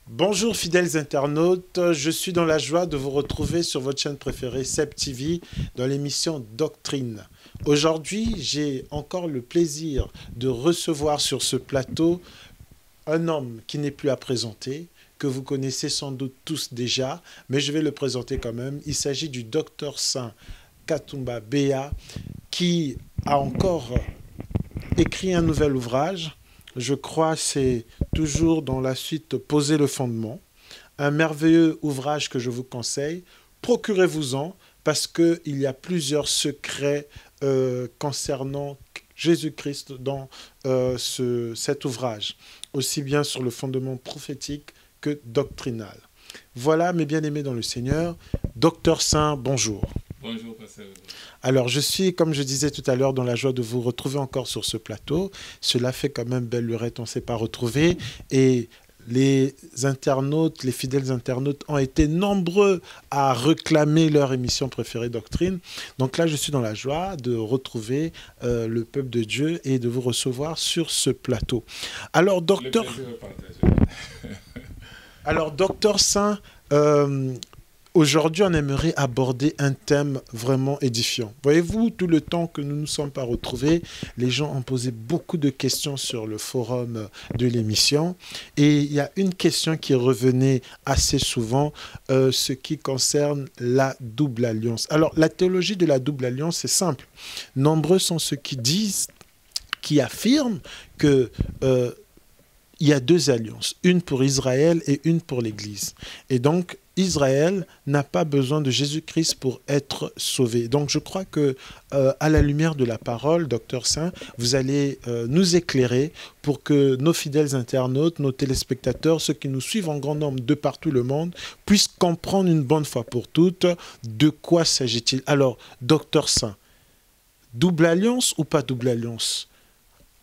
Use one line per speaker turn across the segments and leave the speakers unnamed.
Bonjour fidèles internautes, je suis dans la joie de vous retrouver sur votre chaîne préférée Seb TV dans l'émission Doctrine. Aujourd'hui, j'ai encore le plaisir de recevoir sur ce plateau un homme qui n'est plus à présenter, que vous connaissez sans doute tous déjà, mais je vais le présenter quand même. Il s'agit du Dr Saint Katumba Béa qui a encore écrit un nouvel ouvrage. Je crois que c'est toujours dans la suite Poser le fondement. Un merveilleux ouvrage que je vous conseille. Procurez-vous-en parce qu'il y a plusieurs secrets concernant Jésus-Christ dans cet ouvrage, aussi bien sur le fondement prophétique que doctrinal. Voilà, mes bien-aimés dans le Seigneur. Docteur Saint, bonjour.
Bonjour, pasteur.
Alors, je suis, comme je disais tout à l'heure, dans la joie de vous retrouver encore sur ce plateau. Cela fait quand même belle lurette, on ne s'est pas retrouvés. Et les internautes, les fidèles internautes ont été nombreux à réclamer leur émission préférée Doctrine. Donc là, je suis dans la joie de retrouver le peuple de Dieu et de vous recevoir sur ce plateau. Alors, docteur Saint, aujourd'hui, on aimerait aborder un thème vraiment édifiant. Voyez-vous, tout le temps que nous ne nous sommes pas retrouvés, les gens ont posé beaucoup de questions sur le forum de l'émission. Et il y a une question qui revenait assez souvent, ce qui concerne la double alliance. Alors, la théologie de la double alliance, c'est simple. Nombreux sont ceux qui disent, qui affirment que il y a deux alliances, une pour Israël et une pour l'Église. Et donc, Israël n'a pas besoin de Jésus-Christ pour être sauvé. Donc, je crois que, à la lumière de la parole, Docteur Saint, vous allez nous éclairer pour que nos fidèles internautes, nos téléspectateurs, ceux qui nous suivent en grand nombre de partout le monde, puissent comprendre une bonne fois pour toutes de quoi s'agit-il. Alors, Docteur Saint, double alliance ou pas double alliance ?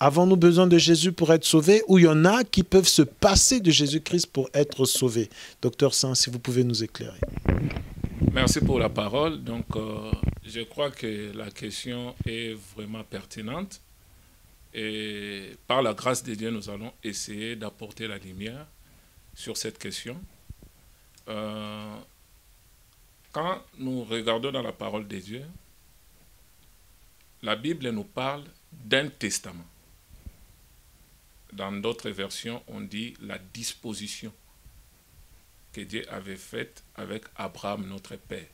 Avons-nous besoin de Jésus pour être sauvés ou il y en a qui peuvent se passer de Jésus-Christ pour être sauvés? Docteur Saint, si vous pouvez nous éclairer.
Merci pour la parole. Donc, je crois que la question est vraiment pertinente. Et par la grâce de Dieu, nous allons essayer d'apporter la lumière sur cette question. Quand nous regardons dans la parole de Dieu, la Bible nous parle d'un testament. Dans d'autres versions, on dit la disposition que Dieu avait faite avec Abraham, notre père.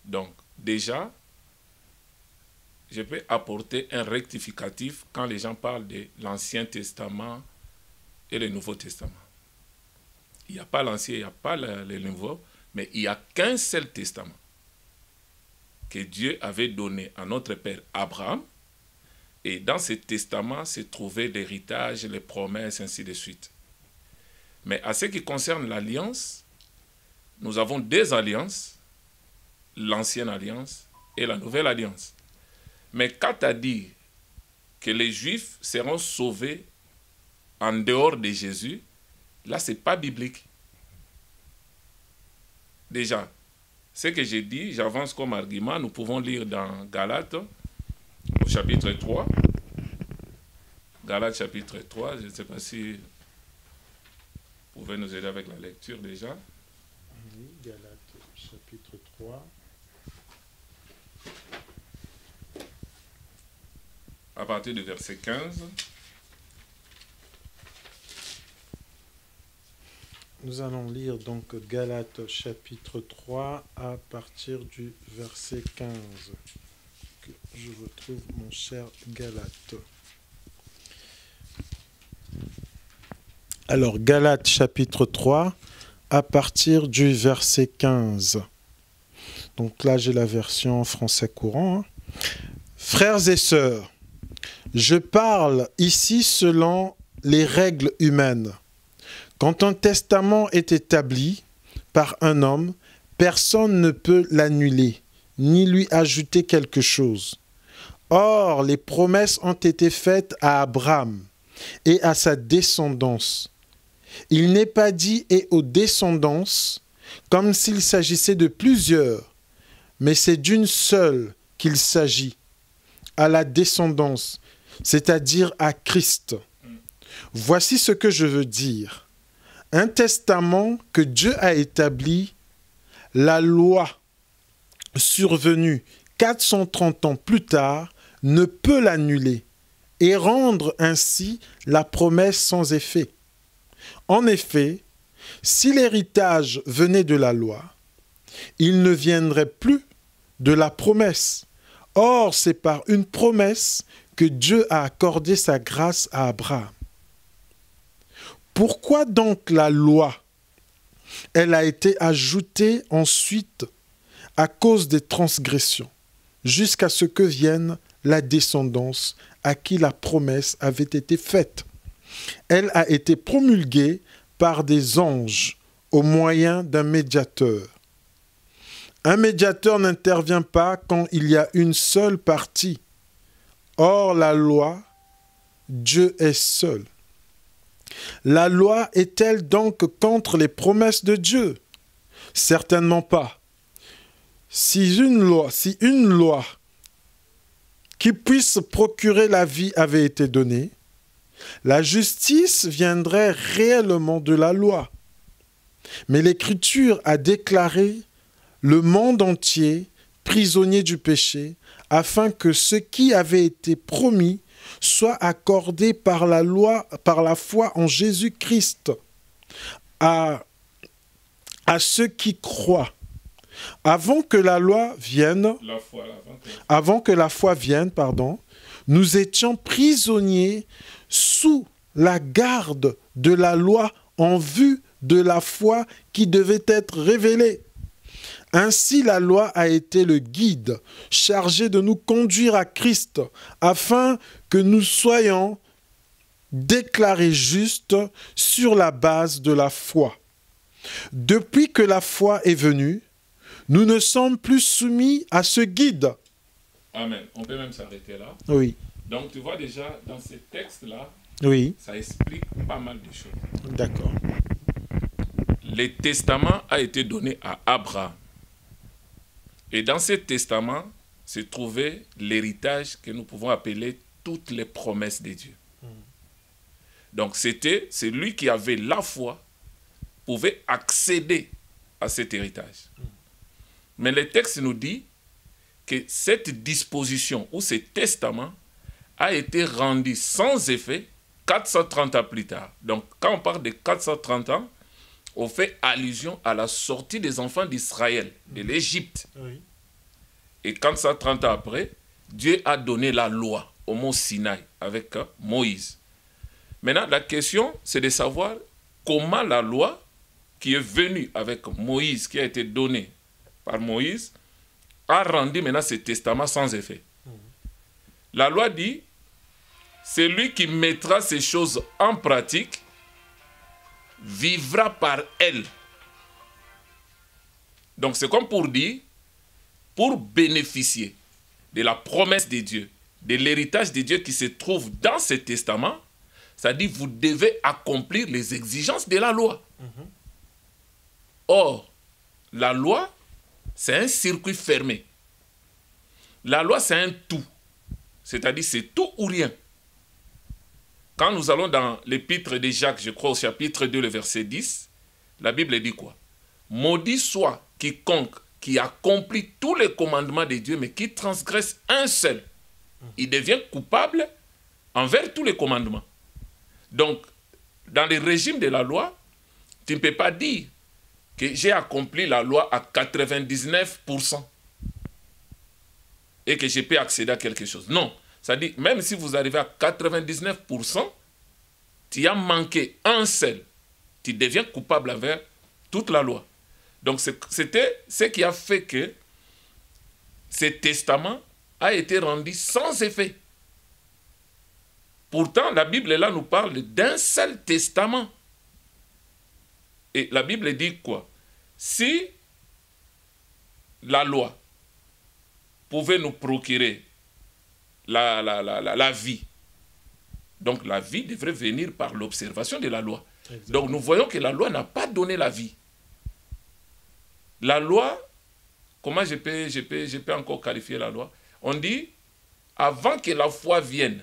Donc, déjà, je peux apporter un rectificatif quand les gens parlent de l'Ancien Testament et le Nouveau Testament. Il n'y a pas l'Ancien, il n'y a pas le Nouveau, mais il n'y a qu'un seul testament que Dieu avait donné à notre père Abraham. Et dans ce testament se trouvait l'héritage, les promesses, ainsi de suite. Mais à ce qui concerne l'alliance, nous avons deux alliances, l'ancienne alliance et la nouvelle alliance. Mais quand tu as dit que les Juifs seront sauvés en dehors de Jésus, là, ce n'est pas biblique. Déjà, ce que j'ai dit, j'avance comme argument, nous pouvons lire dans Galates, au chapitre 3, Galates chapitre 3, je ne sais pas si vous pouvez nous aider avec la lecture déjà.
Oui, Galates chapitre 3.
À partir du verset 15.
Nous allons lire donc Galates chapitre 3 à partir du verset 15. Que je retrouve mon cher Galates. Alors, Galates chapitre 3 à partir du verset 15. Donc là, j'ai la version français courant. Frères et sœurs, je parle ici selon les règles humaines. Quand un testament est établi par un homme, personne ne peut l'annuler, ni lui ajouter quelque chose. Or, les promesses ont été faites à Abraham et à sa descendance. Il n'est pas dit « et aux descendances » comme s'il s'agissait de plusieurs, mais c'est d'une seule qu'il s'agit, à la descendance, c'est-à-dire à Christ. Voici ce que je veux dire. Un testament que Dieu a établi, la loi survenue 430 ans plus tard, ne peut l'annuler et rendre ainsi la promesse sans effet. En effet, si l'héritage venait de la loi, il ne viendrait plus de la promesse. Or, c'est par une promesse que Dieu a accordé sa grâce à Abraham. Pourquoi donc la loi? Elle a été ajoutée ensuite à cause des transgressions, jusqu'à ce que vienne la descendance à qui la promesse avait été faite. Elle a été promulguée par des anges au moyen d'un médiateur. Un médiateur n'intervient pas quand il y a une seule partie. Or, la loi, Dieu est seul. La loi est-elle donc contre les promesses de Dieu? Certainement pas. Si une loi qui puisse procurer la vie avait été donnée, la justice viendrait réellement de la loi. Mais l'Écriture a déclaré le monde entier prisonnier du péché, afin que ce qui avait été promis soit accordé par la loi, par la foi en Jésus-Christ à ceux qui croient. Avant que la loi vienne, nous étions prisonniers sous la garde de la loi en vue de la foi qui devait être révélée. Ainsi, la loi a été le guide chargé de nous conduire à Christ afin que nous soyons déclarés justes sur la base de la foi. Depuis que la foi est venue, nous ne sommes plus soumis à ce guide.
Amen. On peut même s'arrêter là.
Oui.
Donc tu vois déjà, dans ces textes-là,
oui,
ça explique pas mal de choses.
D'accord.
Le testament a été donné à Abraham. Et dans ce testament se trouvait l'héritage que nous pouvons appeler toutes les promesses de Dieu. Donc c'est lui qui avait la foi, pouvait accéder à cet héritage. Mais le texte nous dit que cette disposition ou ce testament a été rendu sans effet 430 ans plus tard. Donc quand on parle de 430 ans, on fait allusion à la sortie des enfants d'Israël, de l'Égypte. Oui. Et 430 ans après, Dieu a donné la loi au mont Sinaï avec Moïse. Maintenant, la question, c'est de savoir comment la loi qui est venue avec Moïse, qui a été donnée par Moïse, a rendu maintenant ce testament sans effet. La loi dit, c'est lui qui mettra ces choses en pratique, vivra par elle. Donc c'est comme pour dire, pour bénéficier de la promesse de Dieu, de l'héritage de Dieu qui se trouve dans ce testament, ça dit vous devez accomplir les exigences de la loi. Or, la loi, c'est un circuit fermé. La loi, c'est un tout. C'est-à-dire c'est tout ou rien. Quand nous allons dans l'épître de Jacques, je crois au chapitre 2, le verset 10, la Bible dit quoi? Maudit soit quiconque qui accomplit tous les commandements de Dieu, mais qui transgresse un seul. Il devient coupable envers tous les commandements. Donc, dans le régime de la loi, tu ne peux pas dire que j'ai accompli la loi à 99% et que je peux accéder à quelque chose. Non. Ça dit, même si vous arrivez à 99%, tu as manqué un seul. Tu deviens coupable envers toute la loi. Donc, c'était ce qui a fait que ce testament a été rendu sans effet. Pourtant, la Bible, là, nous parle d'un seul testament. Et la Bible dit quoi? Si la loi pouvait nous procurer la vie, donc la vie devrait venir par l'observation de la loi. Exactement. Donc nous voyons que la loi n'a pas donné la vie. La loi, comment je peux encore qualifier la loi? On dit, avant que la foi vienne,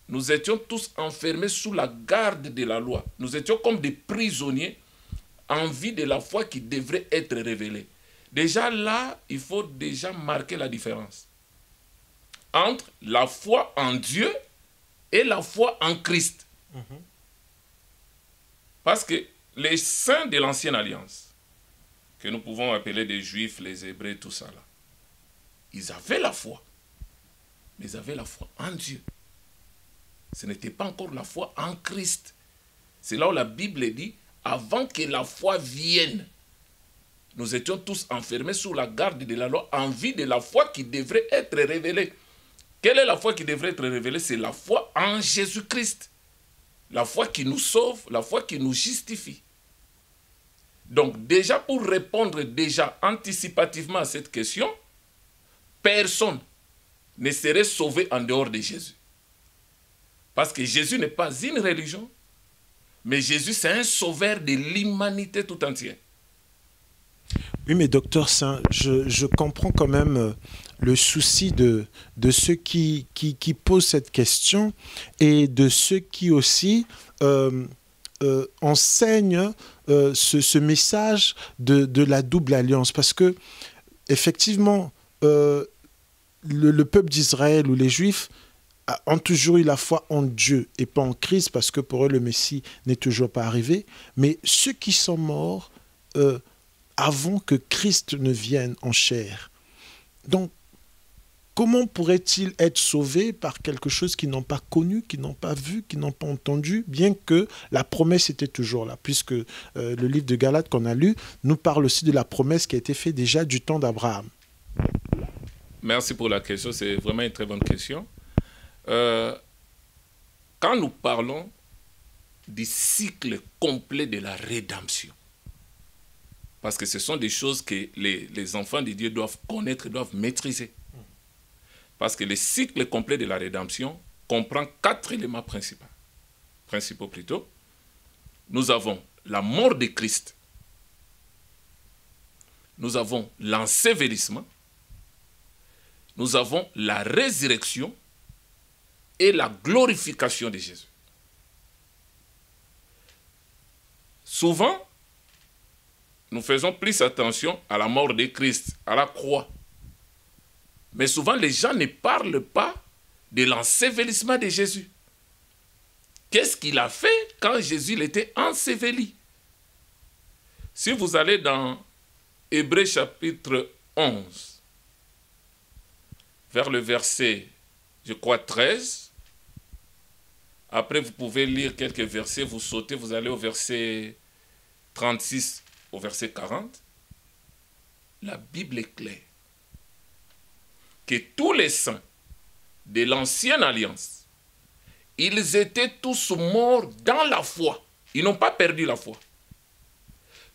nous étions tous enfermés sous la garde de la loi. Nous étions comme des prisonniers en vue de la foi qui devrait être révélée. Déjà là, il faut déjà marquer la différence entre la foi en Dieu et la foi en Christ. Parce que les saints de l'ancienne alliance, que nous pouvons appeler des Juifs, les Hébreux, tout ça là, ils avaient la foi. Mais ils avaient la foi en Dieu. Ce n'était pas encore la foi en Christ. C'est là où la Bible dit, avant que la foi vienne, nous étions tous enfermés sous la garde de la loi en vue de la foi qui devrait être révélée. Quelle est la foi qui devrait être révélée? C'est la foi en Jésus-Christ. La foi qui nous sauve, la foi qui nous justifie. Donc déjà pour répondre déjà anticipativement à cette question, personne ne serait sauvé en dehors de Jésus. Parce que Jésus n'est pas une religion, mais Jésus c'est un sauveur de l'humanité tout entière.
Oui, mais docteur Saint, je comprends quand même le souci de ceux qui posent cette question et de ceux qui aussi enseignent ce message de la double alliance. Parce que, effectivement, le peuple d'Israël ou les Juifs ont toujours eu la foi en Dieu et pas en Christ, parce que pour eux, le Messie n'est toujours pas arrivé. Mais ceux qui sont morts avant que Christ ne vienne en chair. Donc, comment pourraient-ils être sauvés par quelque chose qu'ils n'ont pas connu, qu'ils n'ont pas vu, qu'ils n'ont pas entendu, bien que la promesse était toujours là, puisque le livre de Galates qu'on a lu nous parle aussi de la promesse qui a été faite déjà du temps d'Abraham.
Merci pour la question, c'est vraiment une très bonne question. Quand nous parlons du cycle complet de la rédemption, parce que ce sont des choses que les enfants de Dieu doivent connaître, doivent maîtriser. Parce que le cycle complet de la rédemption comprend 4 éléments principaux plutôt. Nous avons la mort de Christ. Nous avons l'ensevelissement. Nous avons la résurrection et la glorification de Jésus. Souvent, nous faisons plus attention à la mort de Christ, à la croix. Mais souvent, les gens ne parlent pas de l'ensevelissement de Jésus. Qu'est-ce qu'il a fait quand Jésus était enseveli? Si vous allez dans Hébreux chapitre 11, vers le verset, je crois, 13, après vous pouvez lire quelques versets, vous sautez, vous allez au verset 36, au verset 40, la Bible est claire. Que tous les saints de l'ancienne alliance, ils étaient tous morts dans la foi. Ils n'ont pas perdu la foi.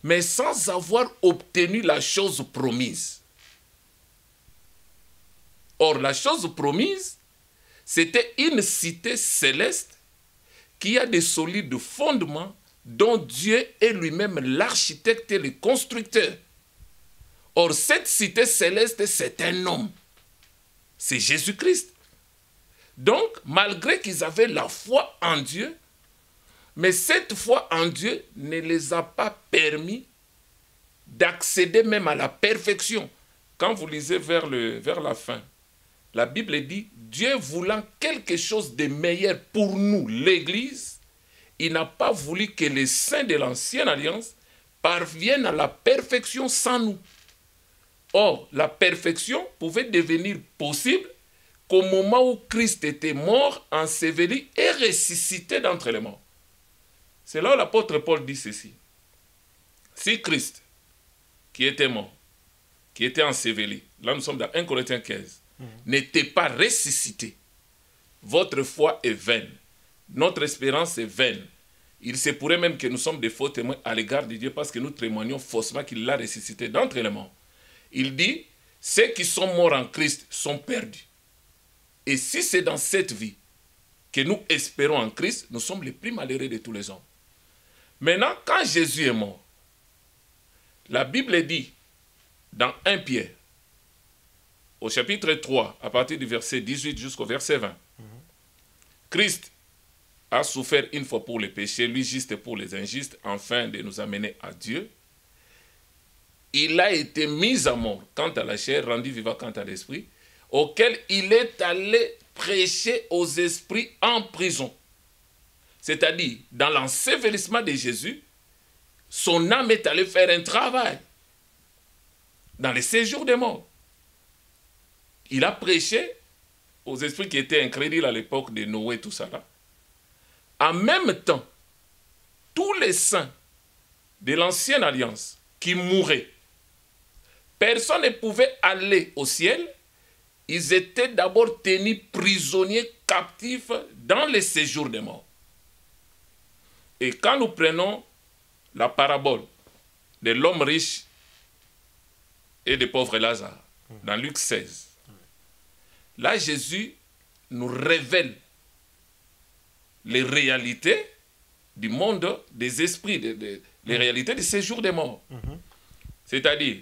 Mais sans avoir obtenu la chose promise. Or, la chose promise, c'était une cité céleste qui a des solides fondements dont Dieu est lui-même l'architecte et le constructeur. Or, cette cité céleste, c'est un homme. C'est Jésus-Christ. Donc, malgré qu'ils avaient la foi en Dieu, mais cette foi en Dieu ne les a pas permis d'accéder même à la perfection. Quand vous lisez vers la fin, la Bible dit, Dieu voulant quelque chose de meilleur pour nous, l'Église, il n'a pas voulu que les saints de l'ancienne alliance parviennent à la perfection sans nous. Or, la perfection pouvait devenir possible qu'au moment où Christ était mort, enseveli et ressuscité d'entre les morts. C'est là où l'apôtre Paul dit ceci. Si Christ, qui était mort, qui était enseveli, là nous sommes dans 1 Corinthiens 15, n'était pas ressuscité, votre foi est vaine, notre espérance est vaine. Il se pourrait même que nous sommes des faux témoins à l'égard de Dieu parce que nous témoignons faussement qu'il l'a ressuscité d'entre les morts. Il dit, ceux qui sont morts en Christ sont perdus. Et si c'est dans cette vie que nous espérons en Christ, nous sommes les plus malheureux de tous les hommes. Maintenant, quand Jésus est mort, la Bible dit, dans 1 Pierre, au chapitre 3, à partir du verset 18 jusqu'au verset 20, Christ a souffert une fois pour les péchés, lui juste pour les injustes, afin de nous amener à Dieu. Il a été mis à mort quant à la chair, rendu vivant quant à l'esprit, auquel il est allé prêcher aux esprits en prison. C'est-à-dire, dans l'ensevelissement de Jésus, son âme est allée faire un travail dans les séjours des morts. Il a prêché aux esprits qui étaient incrédules à l'époque de Noé, tout ça là. En même temps, tous les saints de l'ancienne alliance qui mouraient, personne ne pouvait aller au ciel. Ils étaient d'abord tenus prisonniers, captifs dans les séjours des morts. Et quand nous prenons la parabole de l'homme riche et des pauvres Lazare, dans Luc 16, là Jésus nous révèle les réalités du monde des esprits, les réalités du séjour des morts. C'est-à-dire,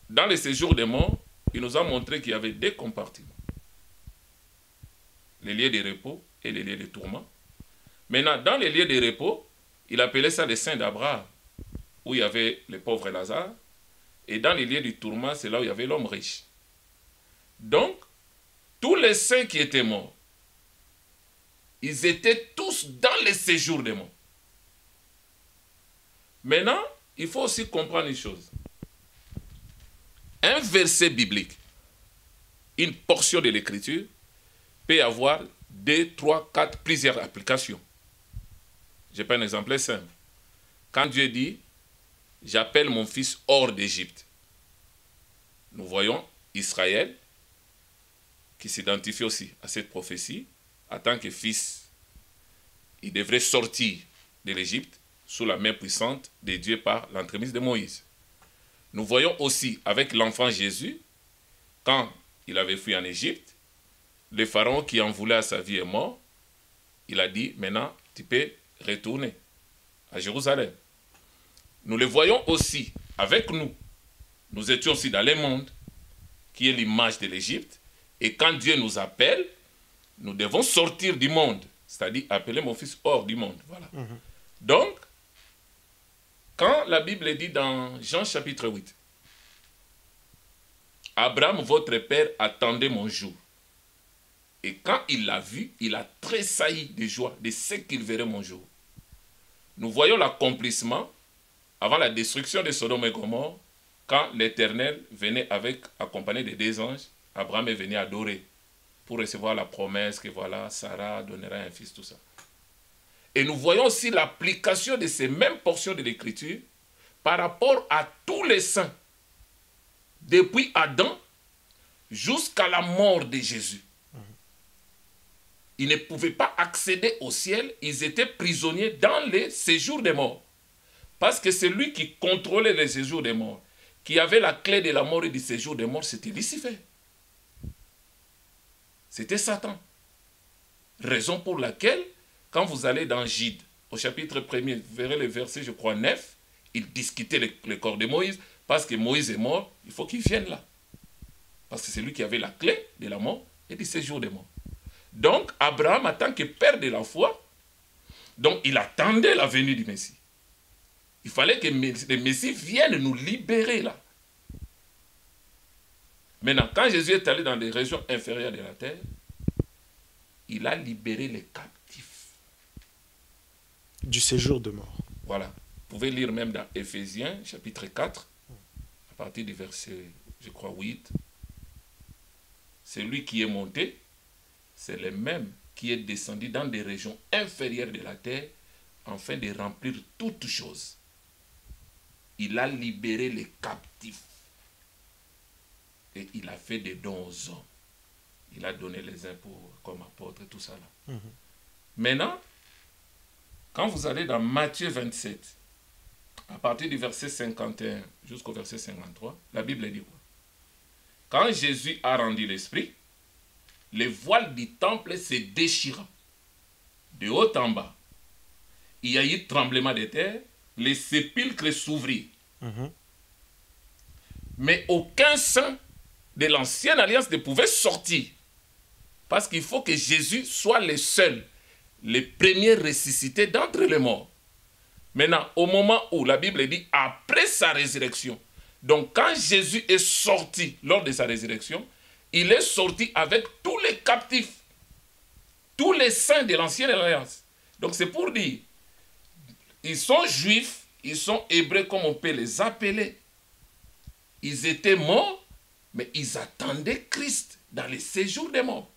dans le séjour des morts, il nous a montré qu'il y avait deux compartiments. Les lieux de repos et les lieux de tourment. Maintenant, dans les lieux de repos, il appelait ça les saints d'Abraham, où il y avait les pauvres Lazare. Et dans les lieux du tourment, c'est là où il y avait l'homme riche. Donc, tous les saints qui étaient morts, ils étaient tous dans les séjours des morts. Maintenant, il faut aussi comprendre une chose. Un verset biblique, une portion de l'écriture, peut avoir 2, 3, 4, plusieurs applications. Je prends un exemple simple. Quand Dieu dit, j'appelle mon fils hors d'Égypte, nous voyons Israël, qui s'identifie aussi à cette prophétie, en tant que fils, il devrait sortir de l'Égypte sous la main puissante de Dieu par l'entremise de Moïse. Nous voyons aussi avec l'enfant Jésus, quand il avait fui en Égypte, le pharaon qui en voulait à sa vie est mort. Il a dit, maintenant, tu peux retourner à Jérusalem. Nous le voyons aussi avec nous. Nous étions aussi dans le monde, qui est l'image de l'Égypte. Et quand Dieu nous appelle, nous devons sortir du monde. C'est-à-dire appeler mon fils hors du monde. Voilà. Donc, quand la Bible dit dans Jean chapitre 8, Abraham, votre père, attendait mon jour. Et quand il l'a vu, il a tressailli de joie de ce qu'il verrait mon jour. Nous voyons l'accomplissement avant la destruction de Sodome et Gomorrhe, quand l'Éternel venait accompagné de 2 anges, Abraham est venu adorer pour recevoir la promesse que voilà, Sarah donnera un fils, tout ça. Et nous voyons aussi l'application de ces mêmes portions de l'Écriture par rapport à tous les saints, depuis Adam jusqu'à la mort de Jésus. Ils ne pouvaient pas accéder au ciel, ils étaient prisonniers dans les séjours des morts. Parce que celui qui contrôlait les séjours des morts, qui avait la clé de la mort et du séjour des morts, c'était Lucifer. C'était Satan. Raison pour laquelle, quand vous allez dans Gide, au chapitre 1er, vous verrez le verset, je crois, 9, il discutait le corps de Moïse, parce que Moïse est mort, il faut qu'il vienne là. Parce que c'est lui qui avait la clé de la mort et du séjour des morts. Donc, Abraham, en tant que père de la foi, donc il attendait la venue du Messie. Il fallait que le Messie vienne nous libérer là. Maintenant, quand Jésus est allé dans les régions inférieures de la terre, il a libéré les captifs.
Du séjour de mort.
Voilà. Vous pouvez lire même dans Éphésiens, chapitre 4, à partir du verset, je crois, 8. Celui qui est monté, c'est le même qui est descendu dans des régions inférieures de la terre, afin de remplir toutes choses. Il a libéré les captifs. Et il a fait des dons aux hommes. Il a donné les uns comme apôtres et tout ça là. Maintenant, quand vous allez dans Matthieu 27, à partir du verset 51 jusqu'au verset 53, la Bible dit quoi? Quand Jésus a rendu l'esprit, le voile du temple se déchira. De haut en bas, il y a eu tremblement de terre, les sépulcres s'ouvrirent. Mais aucun saint de l'ancienne alliance ne pouvait sortir. Parce qu'il faut que Jésus soit le seul, le premier ressuscité d'entre les morts. Maintenant, au moment où la Bible dit après sa résurrection, donc quand Jésus est sorti lors de sa résurrection, il est sorti avec tous les captifs, tous les saints de l'ancienne alliance. Donc c'est pour dire, ils sont juifs, ils sont hébreux comme on peut les appeler. Ils étaient morts, mais ils attendaient Christ dans le séjour des morts.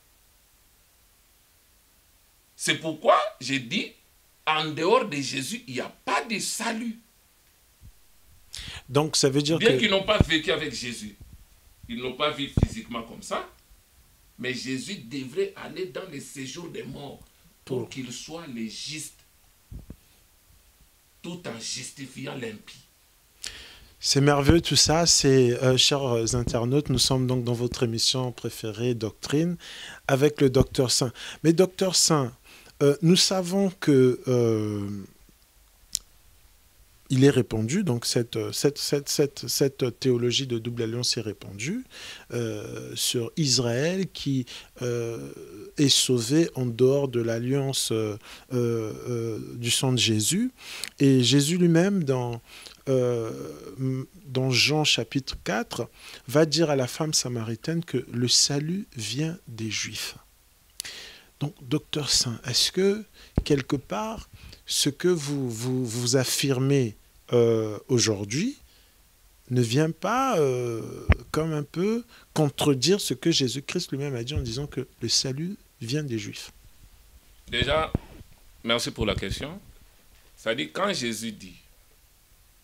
C'est pourquoi j'ai dit, en dehors de Jésus, il n'y a pas de salut.
Donc ça veut dire
Bien qu'ils n'ont pas vécu avec Jésus, ils n'ont pas vécu physiquement comme ça, mais Jésus devrait aller dans le séjour des morts pour qu'il soit le juste, tout en justifiant l'impie.
C'est merveilleux tout ça. Chers internautes, nous sommes donc dans votre émission préférée, Doctrine, avec le Docteur Saint. Mais Docteur Saint, nous savons que il est répandu, donc cette théologie de double alliance est répandue sur Israël qui est sauvé en dehors de l'alliance du sang de Jésus. Et Jésus lui-même, dans Jean chapitre 4, va dire à la femme samaritaine que le salut vient des Juifs. Donc, Docteur Saint, est-ce que, quelque part, ce que vous affirmez aujourd'hui ne vient pas comme un peu contredire ce que Jésus-Christ lui-même a dit en disant que le salut vient des Juifs?
Déjà, merci pour la question. C'est-à-dire, quand Jésus dit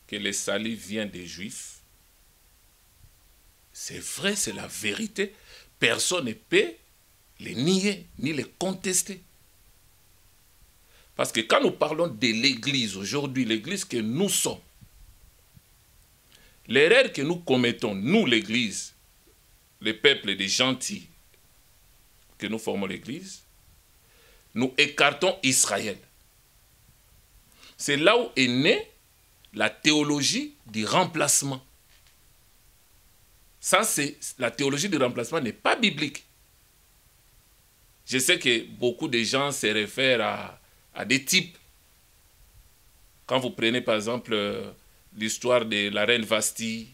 que le salut vient des Juifs, c'est vrai, c'est la vérité. Personne ne peut les nier, ni les contester. Parce que quand nous parlons de l'Église aujourd'hui, l'Église que nous sommes, l'erreur que nous commettons, nous l'Église, le peuple des gentils que nous formons l'Église, nous écartons Israël. C'est là où est née la théologie du remplacement. Ça, la théologie du remplacement n'est pas biblique. Je sais que beaucoup de gens se réfèrent à des types. Quand vous prenez par exemple l'histoire de la reine Vasti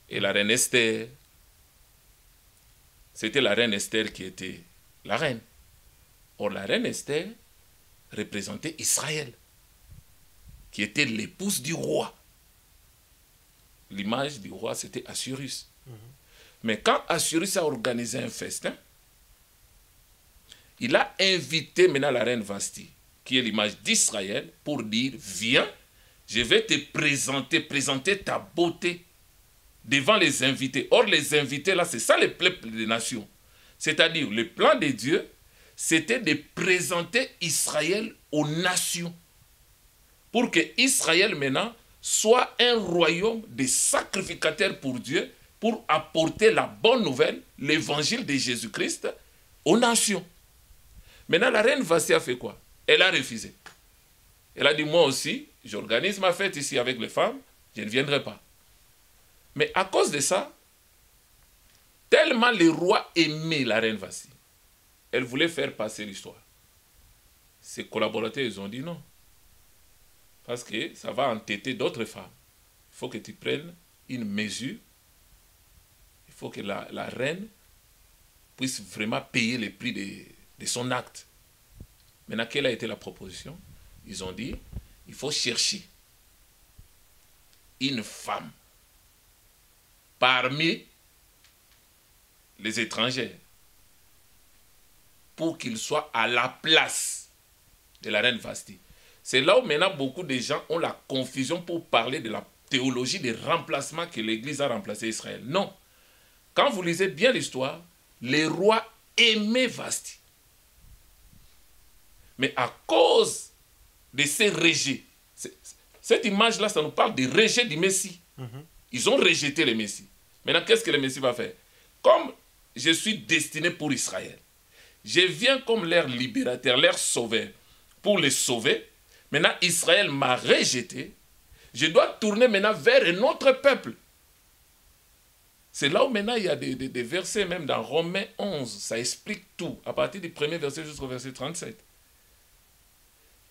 et la reine Esther, c'était la reine Esther qui était la reine. Or la reine Esther représentait Israël, qui était l'épouse du roi. L'image du roi, c'était Assyrus. Mais quand Assyrus a organisé un festin, il a invité maintenant la reine Vasti, qui est l'image d'Israël, pour dire, viens, je vais te présenter ta beauté devant les invités. Or, les invités, là, c'est ça le peuple des nations. C'est-à-dire, le plan de Dieu, c'était de présenter Israël aux nations. Pour que Israël, maintenant, soit un royaume de sacrificateurs pour Dieu, pour apporter la bonne nouvelle, l'évangile de Jésus-Christ, aux nations. Maintenant, la reine Vasti a fait quoi? Elle a refusé. Elle a dit, moi aussi, j'organise ma fête ici avec les femmes, je ne viendrai pas. Mais à cause de ça, tellement le roi aimait la reine Vasti, elle voulait faire passer l'histoire. Ses collaborateurs, ils ont dit non. Parce que ça va entêter d'autres femmes. Il faut que tu prennes une mesure. Il faut que la reine puisse vraiment payer le prix de son acte. Maintenant, quelle a été la proposition? Ils ont dit, il faut chercher une femme parmi les étrangers pour qu'il soit à la place de la reine Vasti. C'est là où maintenant beaucoup de gens ont la confusion pour parler de la théologie des remplacements que l'Église a remplacé Israël. Non. Quand vous lisez bien l'histoire, les rois aimaient Vasti. Mais à cause de ces rejets, cette image-là, ça nous parle du rejet du Messie. Ils ont rejeté le Messie. Maintenant, qu'est-ce que le Messie va faire? Comme je suis destiné pour Israël, je viens comme leur libérateur, leur sauveur, pour les sauver. Maintenant, Israël m'a rejeté. Je dois tourner maintenant vers un autre peuple. C'est là où maintenant il y a des versets, même dans Romains 11, ça explique tout, à partir du premier verset jusqu'au verset 37.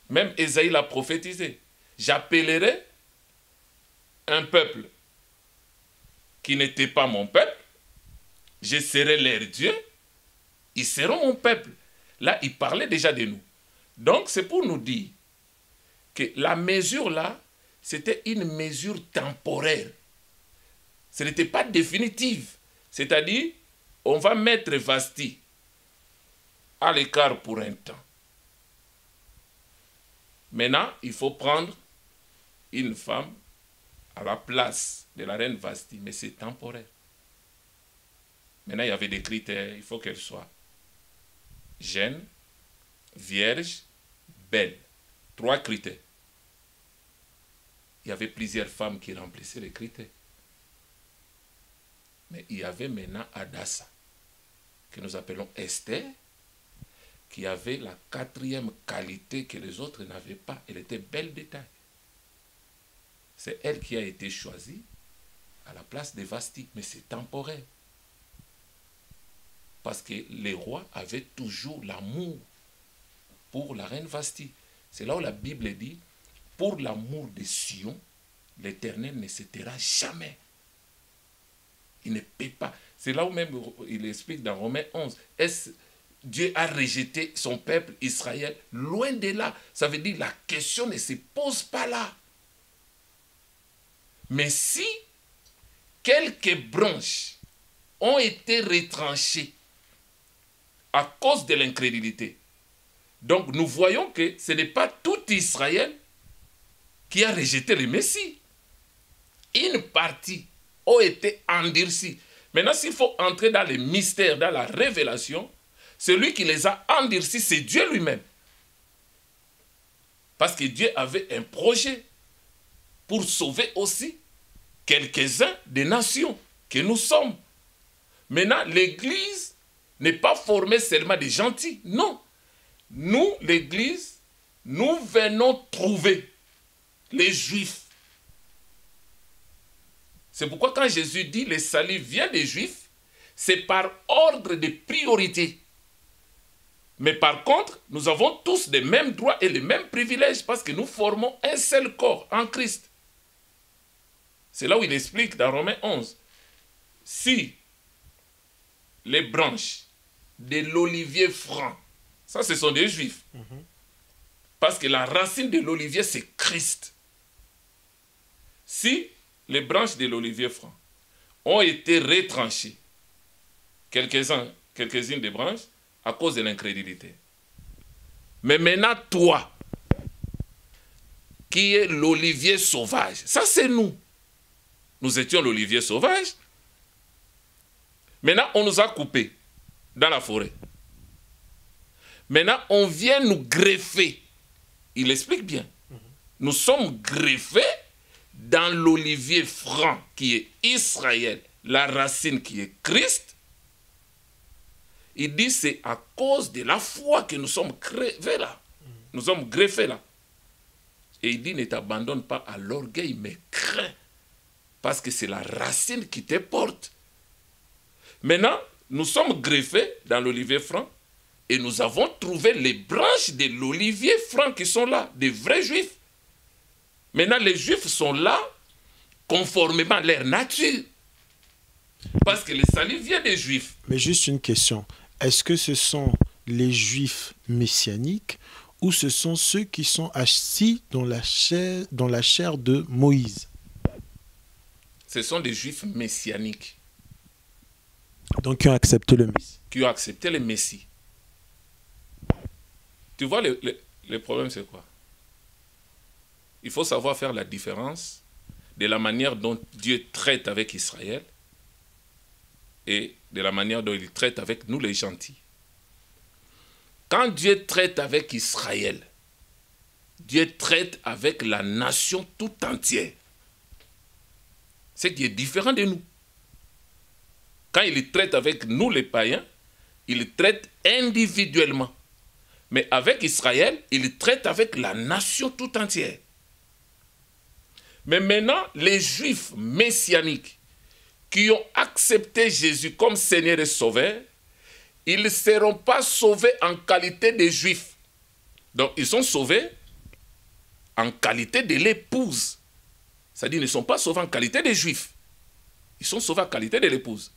Même Ésaïe l'a prophétisé. J'appellerai un peuple qui n'était pas mon peuple, je serai leur Dieu, ils seront mon peuple. Là, il parlait déjà de nous. Donc, c'est pour nous dire que la mesure là, c'était une mesure temporaire. Ce n'était pas définitive. C'est-à-dire, on va mettre Vasti à l'écart pour un temps. Maintenant, il faut prendre une femme à la place de la reine Vasti, mais c'est temporaire. Maintenant, il y avait des critères. Il faut qu'elle soit jeune, vierge, belle. 3 critères. Il y avait plusieurs femmes qui remplissaient les critères. Mais il y avait maintenant Hadassa, que nous appelons Esther, qui avait la 4e qualité que les autres n'avaient pas. Elle était belle de taille. C'est elle qui a été choisie à la place de Vasti, mais c'est temporaire. Parce que les rois avaient toujours l'amour pour la reine Vasti. C'est là où la Bible dit, pour l'amour de Sion, l'Éternel ne se taira jamais. Il ne peut pas. C'est là où même il explique dans Romains 11, Dieu a rejeté son peuple Israël. Loin de là, ça veut dire la question ne se pose pas là. Mais si quelques branches ont été retranchées à cause de l'incrédulité, donc nous voyons que ce n'est pas tout Israël qui a rejeté le Messie. Une partie a été endurcie. Maintenant, s'il faut entrer dans les mystères, dans la révélation, celui qui les a endurcis, c'est Dieu lui-même. Parce que Dieu avait un projet pour sauver aussi quelques-uns des nations que nous sommes. Maintenant, l'Église n'est pas formée seulement des gentils. Non. Nous, l'Église, nous venons trouver les Juifs. C'est pourquoi quand Jésus dit le salut vient des Juifs, c'est par ordre de priorité. Mais par contre, nous avons tous les mêmes droits et les mêmes privilèges parce que nous formons un seul corps en Christ. C'est là où il explique dans Romains 11. Si les branches de l'olivier franc, ça ce sont des Juifs. Parce que la racine de l'olivier c'est Christ. Si les branches de l'olivier franc ont été retranchées, quelques-unes des branches, à cause de l'incrédulité. Mais maintenant, toi, qui es l'olivier sauvage, ça c'est nous. Nous étions l'olivier sauvage. Maintenant, on nous a coupés dans la forêt. Maintenant, on vient nous greffer. Il explique bien. Nous sommes greffés dans l'olivier franc qui est Israël, la racine qui est Christ. Il dit c'est à cause de la foi que nous sommes greffés là. Nous sommes greffés là. Et il dit ne t'abandonne pas à l'orgueil, mais crains. Parce que c'est la racine qui te porte. Maintenant, nous sommes greffés dans l'olivier franc et nous avons trouvé les branches de l'olivier franc qui sont là, des vrais juifs. Maintenant, les juifs sont là conformément à leur nature. Parce que le salut vient des juifs.
Mais juste une question. Est-ce que ce sont les juifs messianiques ou ce sont ceux qui sont assis dans la chair de Moïse?
Ce sont des juifs messianiques.
Donc qui ont accepté le Messie.
Qui ont accepté le Messie. Tu vois, le problème c'est quoi? Il faut savoir faire la différence de la manière dont Dieu traite avec Israël et de la manière dont il traite avec nous les gentils. Quand Dieu traite avec Israël, Dieu traite avec la nation tout entière. Ce qui est différent de nous. Quand il traite avec nous les païens, il traite individuellement. Mais avec Israël, il traite avec la nation tout entière. Mais maintenant, les juifs messianiques qui ont accepté Jésus comme Seigneur et Sauveur, ils ne seront pas sauvés en qualité de Juifs. Donc, ils sont sauvés en qualité de l'épouse. C'est-à-dire, ils ne sont pas sauvés en qualité de Juifs. Ils sont sauvés en qualité de l'épouse.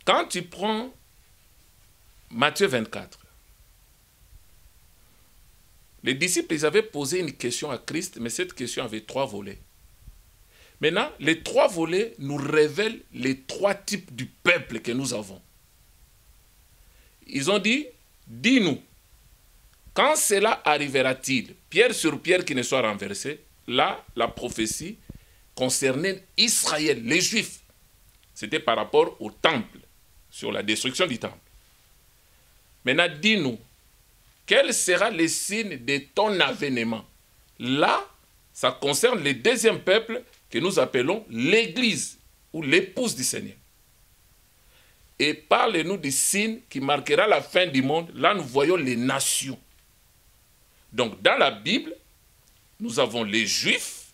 Quand tu prends Matthieu 24, les disciples, ils avaient posé une question à Christ, mais cette question avait 3 volets. Maintenant, les 3 volets nous révèlent les 3 types du peuple que nous avons. Ils ont dit, dis-nous, quand cela arrivera-t-il, pierre sur pierre qui ne soit renversée, là, la prophétie concernait Israël, les Juifs. C'était par rapport au temple, sur la destruction du temple. Maintenant, dis-nous, quel sera le signe de ton avènement? Là, ça concerne le deuxième peuple que nous appelons l'Église ou l'épouse du Seigneur. Et parlez-nous du signe qui marquera la fin du monde. Là, nous voyons les nations. Donc, dans la Bible, nous avons les Juifs,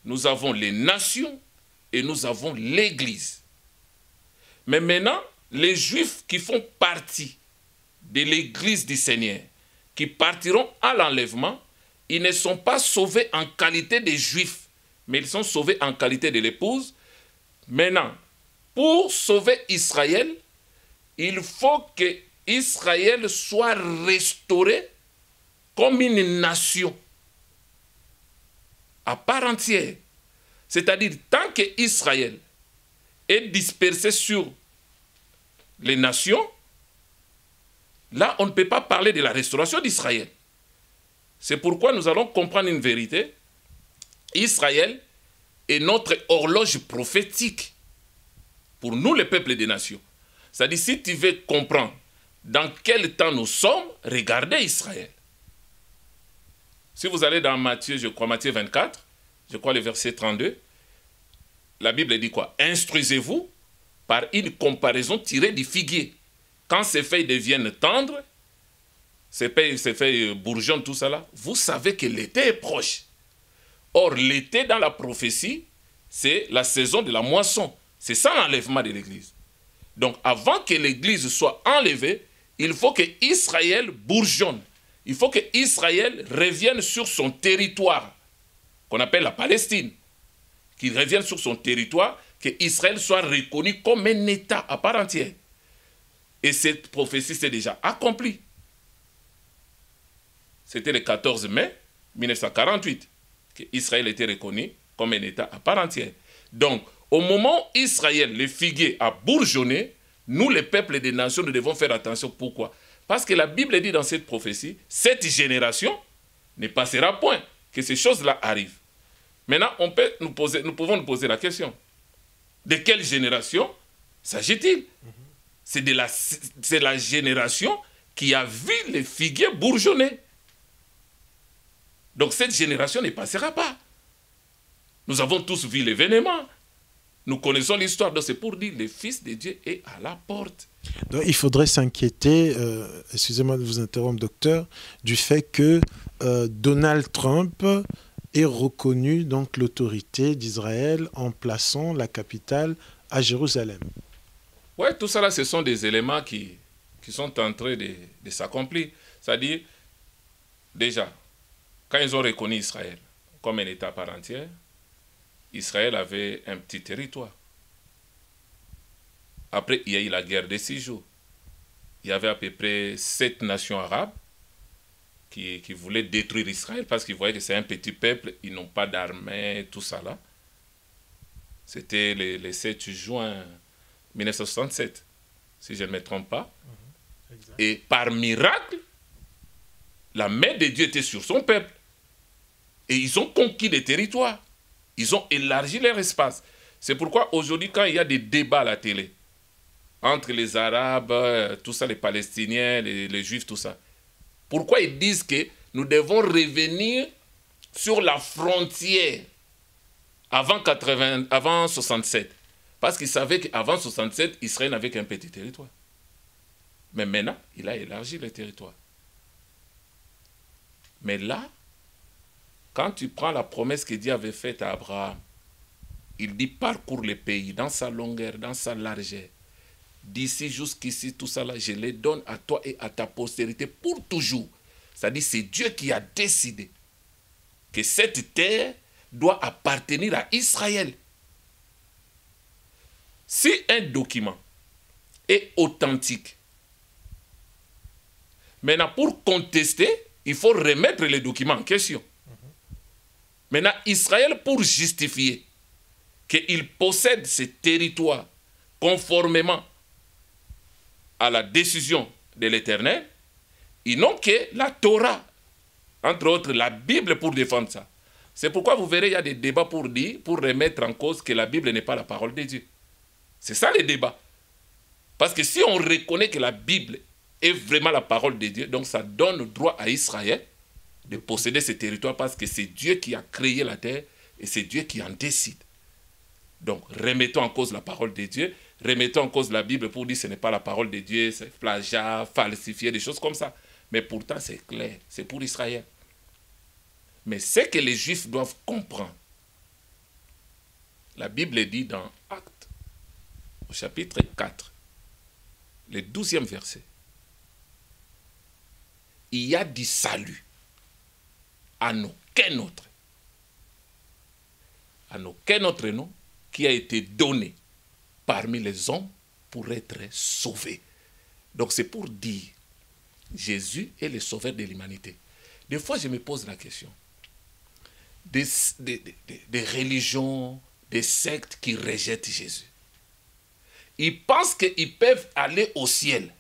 nous avons les nations et nous avons l'Église. Mais maintenant, les Juifs qui font partie de l'Église du Seigneur, qui partiront à l'enlèvement, ils ne sont pas sauvés en qualité de Juifs, mais ils sont sauvés en qualité de l'épouse. Maintenant, pour sauver Israël, il faut que Israël soit restauré comme une nation à part entière. C'est-à-dire, tant que Israël est dispersé sur les nations, là, on ne peut pas parler de la restauration d'Israël. C'est pourquoi nous allons comprendre une vérité. Israël est notre horloge prophétique pour nous, les peuples des nations. C'est-à-dire, si tu veux comprendre dans quel temps nous sommes, regardez Israël. Si vous allez dans Matthieu, je crois, Matthieu 24, je crois le verset 32, la Bible dit quoi? Instruisez-vous par une comparaison tirée du figuier. Quand ces feuilles deviennent tendres, ces feuilles bourgeonnent, tout ça là, vous savez que l'été est proche. Or, l'été dans la prophétie, c'est la saison de la moisson. C'est ça l'enlèvement de l'Église. Donc, avant que l'Église soit enlevée, il faut que Israël bourgeonne. Il faut que Israël revienne sur son territoire, qu'on appelle la Palestine. Qu'il revienne sur son territoire, que Israël soit reconnu comme un État à part entière. Et cette prophétie s'est déjà accomplie. C'était le 14 mai 1948 qu'Israël était reconnu comme un État à part entière. Donc, au moment où Israël, le figuier, a bourgeonné, nous, les peuples des nations, nous devons faire attention. Pourquoi? Parce que la Bible dit dans cette prophétie, cette génération ne passera point, que ces choses-là arrivent. Maintenant, nous pouvons nous poser la question. De quelle génération s'agit-il? C'est la génération qui a vu les figuiers bourgeonner. Donc cette génération ne passera pas. Nous avons tous vu l'événement. Nous connaissons l'histoire. Donc c'est pour dire que le Fils de Dieu est à la porte.
Donc, il faudrait s'inquiéter, excusez-moi de vous interrompre, docteur, du fait que Donald Trump ait reconnu donc l'autorité d'Israël en plaçant la capitale à Jérusalem.
Oui, tout ça là, ce sont des éléments qui sont en train de s'accomplir. C'est-à-dire, déjà, quand ils ont reconnu Israël comme un État à part entière, Israël avait un petit territoire. Après, il y a eu la guerre des 6 jours. Il y avait à peu près 7 nations arabes qui voulaient détruire Israël parce qu'ils voyaient que c'est un petit peuple, ils n'ont pas d'armée, tout ça là. C'était le 7 juin 1967, si je ne me trompe pas. Et par miracle, la main de Dieu était sur son peuple. Et ils ont conquis des territoires. Ils ont élargi leur espace. C'est pourquoi aujourd'hui, quand il y a des débats à la télé, entre les Arabes, tout ça, les Palestiniens, les Juifs, tout ça, pourquoi ils disent que nous devons revenir sur la frontière avant 67? Parce qu'ils savaient qu'avant 67, Israël n'avait qu'un petit territoire. Mais maintenant, il a élargi le territoire. Mais là, quand tu prends la promesse que Dieu avait faite à Abraham, Il dit parcours le pays dans sa longueur, dans sa largeur. D'ici jusqu'ici, tout ça là, je les donne à toi et à ta postérité pour toujours. C'est-à-dire c'est Dieu qui a décidé que cette terre doit appartenir à Israël. Si un document est authentique, maintenant pour contester, il faut remettre les documents en question. Maintenant, Israël, pour justifier qu'il possède ce territoire conformément à la décision de l'Éternel, ils n'ont que la Torah, entre autres la Bible pour défendre ça. C'est pourquoi vous verrez, il y a des débats pour remettre en cause que la Bible n'est pas la parole de Dieu. C'est ça les débats. Parce que si on reconnaît que la Bible est vraiment la parole de Dieu, donc ça donne le droit à Israël de posséder ce territoire parce que c'est Dieu qui a créé la terre et c'est Dieu qui en décide. Donc remettons en cause la parole de Dieu, remettons en cause la Bible pour dire que ce n'est pas la parole de Dieu, c'est plagiat, falsifié, des choses comme ça. Mais pourtant c'est clair, c'est pour Israël. Mais ce que les Juifs doivent comprendre, la Bible dit dans Actes, au chapitre 4, le 12e verset, il y a du salut à aucun autre nom qui a été donné parmi les hommes pour être sauvé. Donc c'est pour dire, Jésus est le sauveur de l'humanité. Des fois je me pose la question, des religions, des sectes qui rejettent Jésus. Ils pensent qu'ils peuvent aller au ciel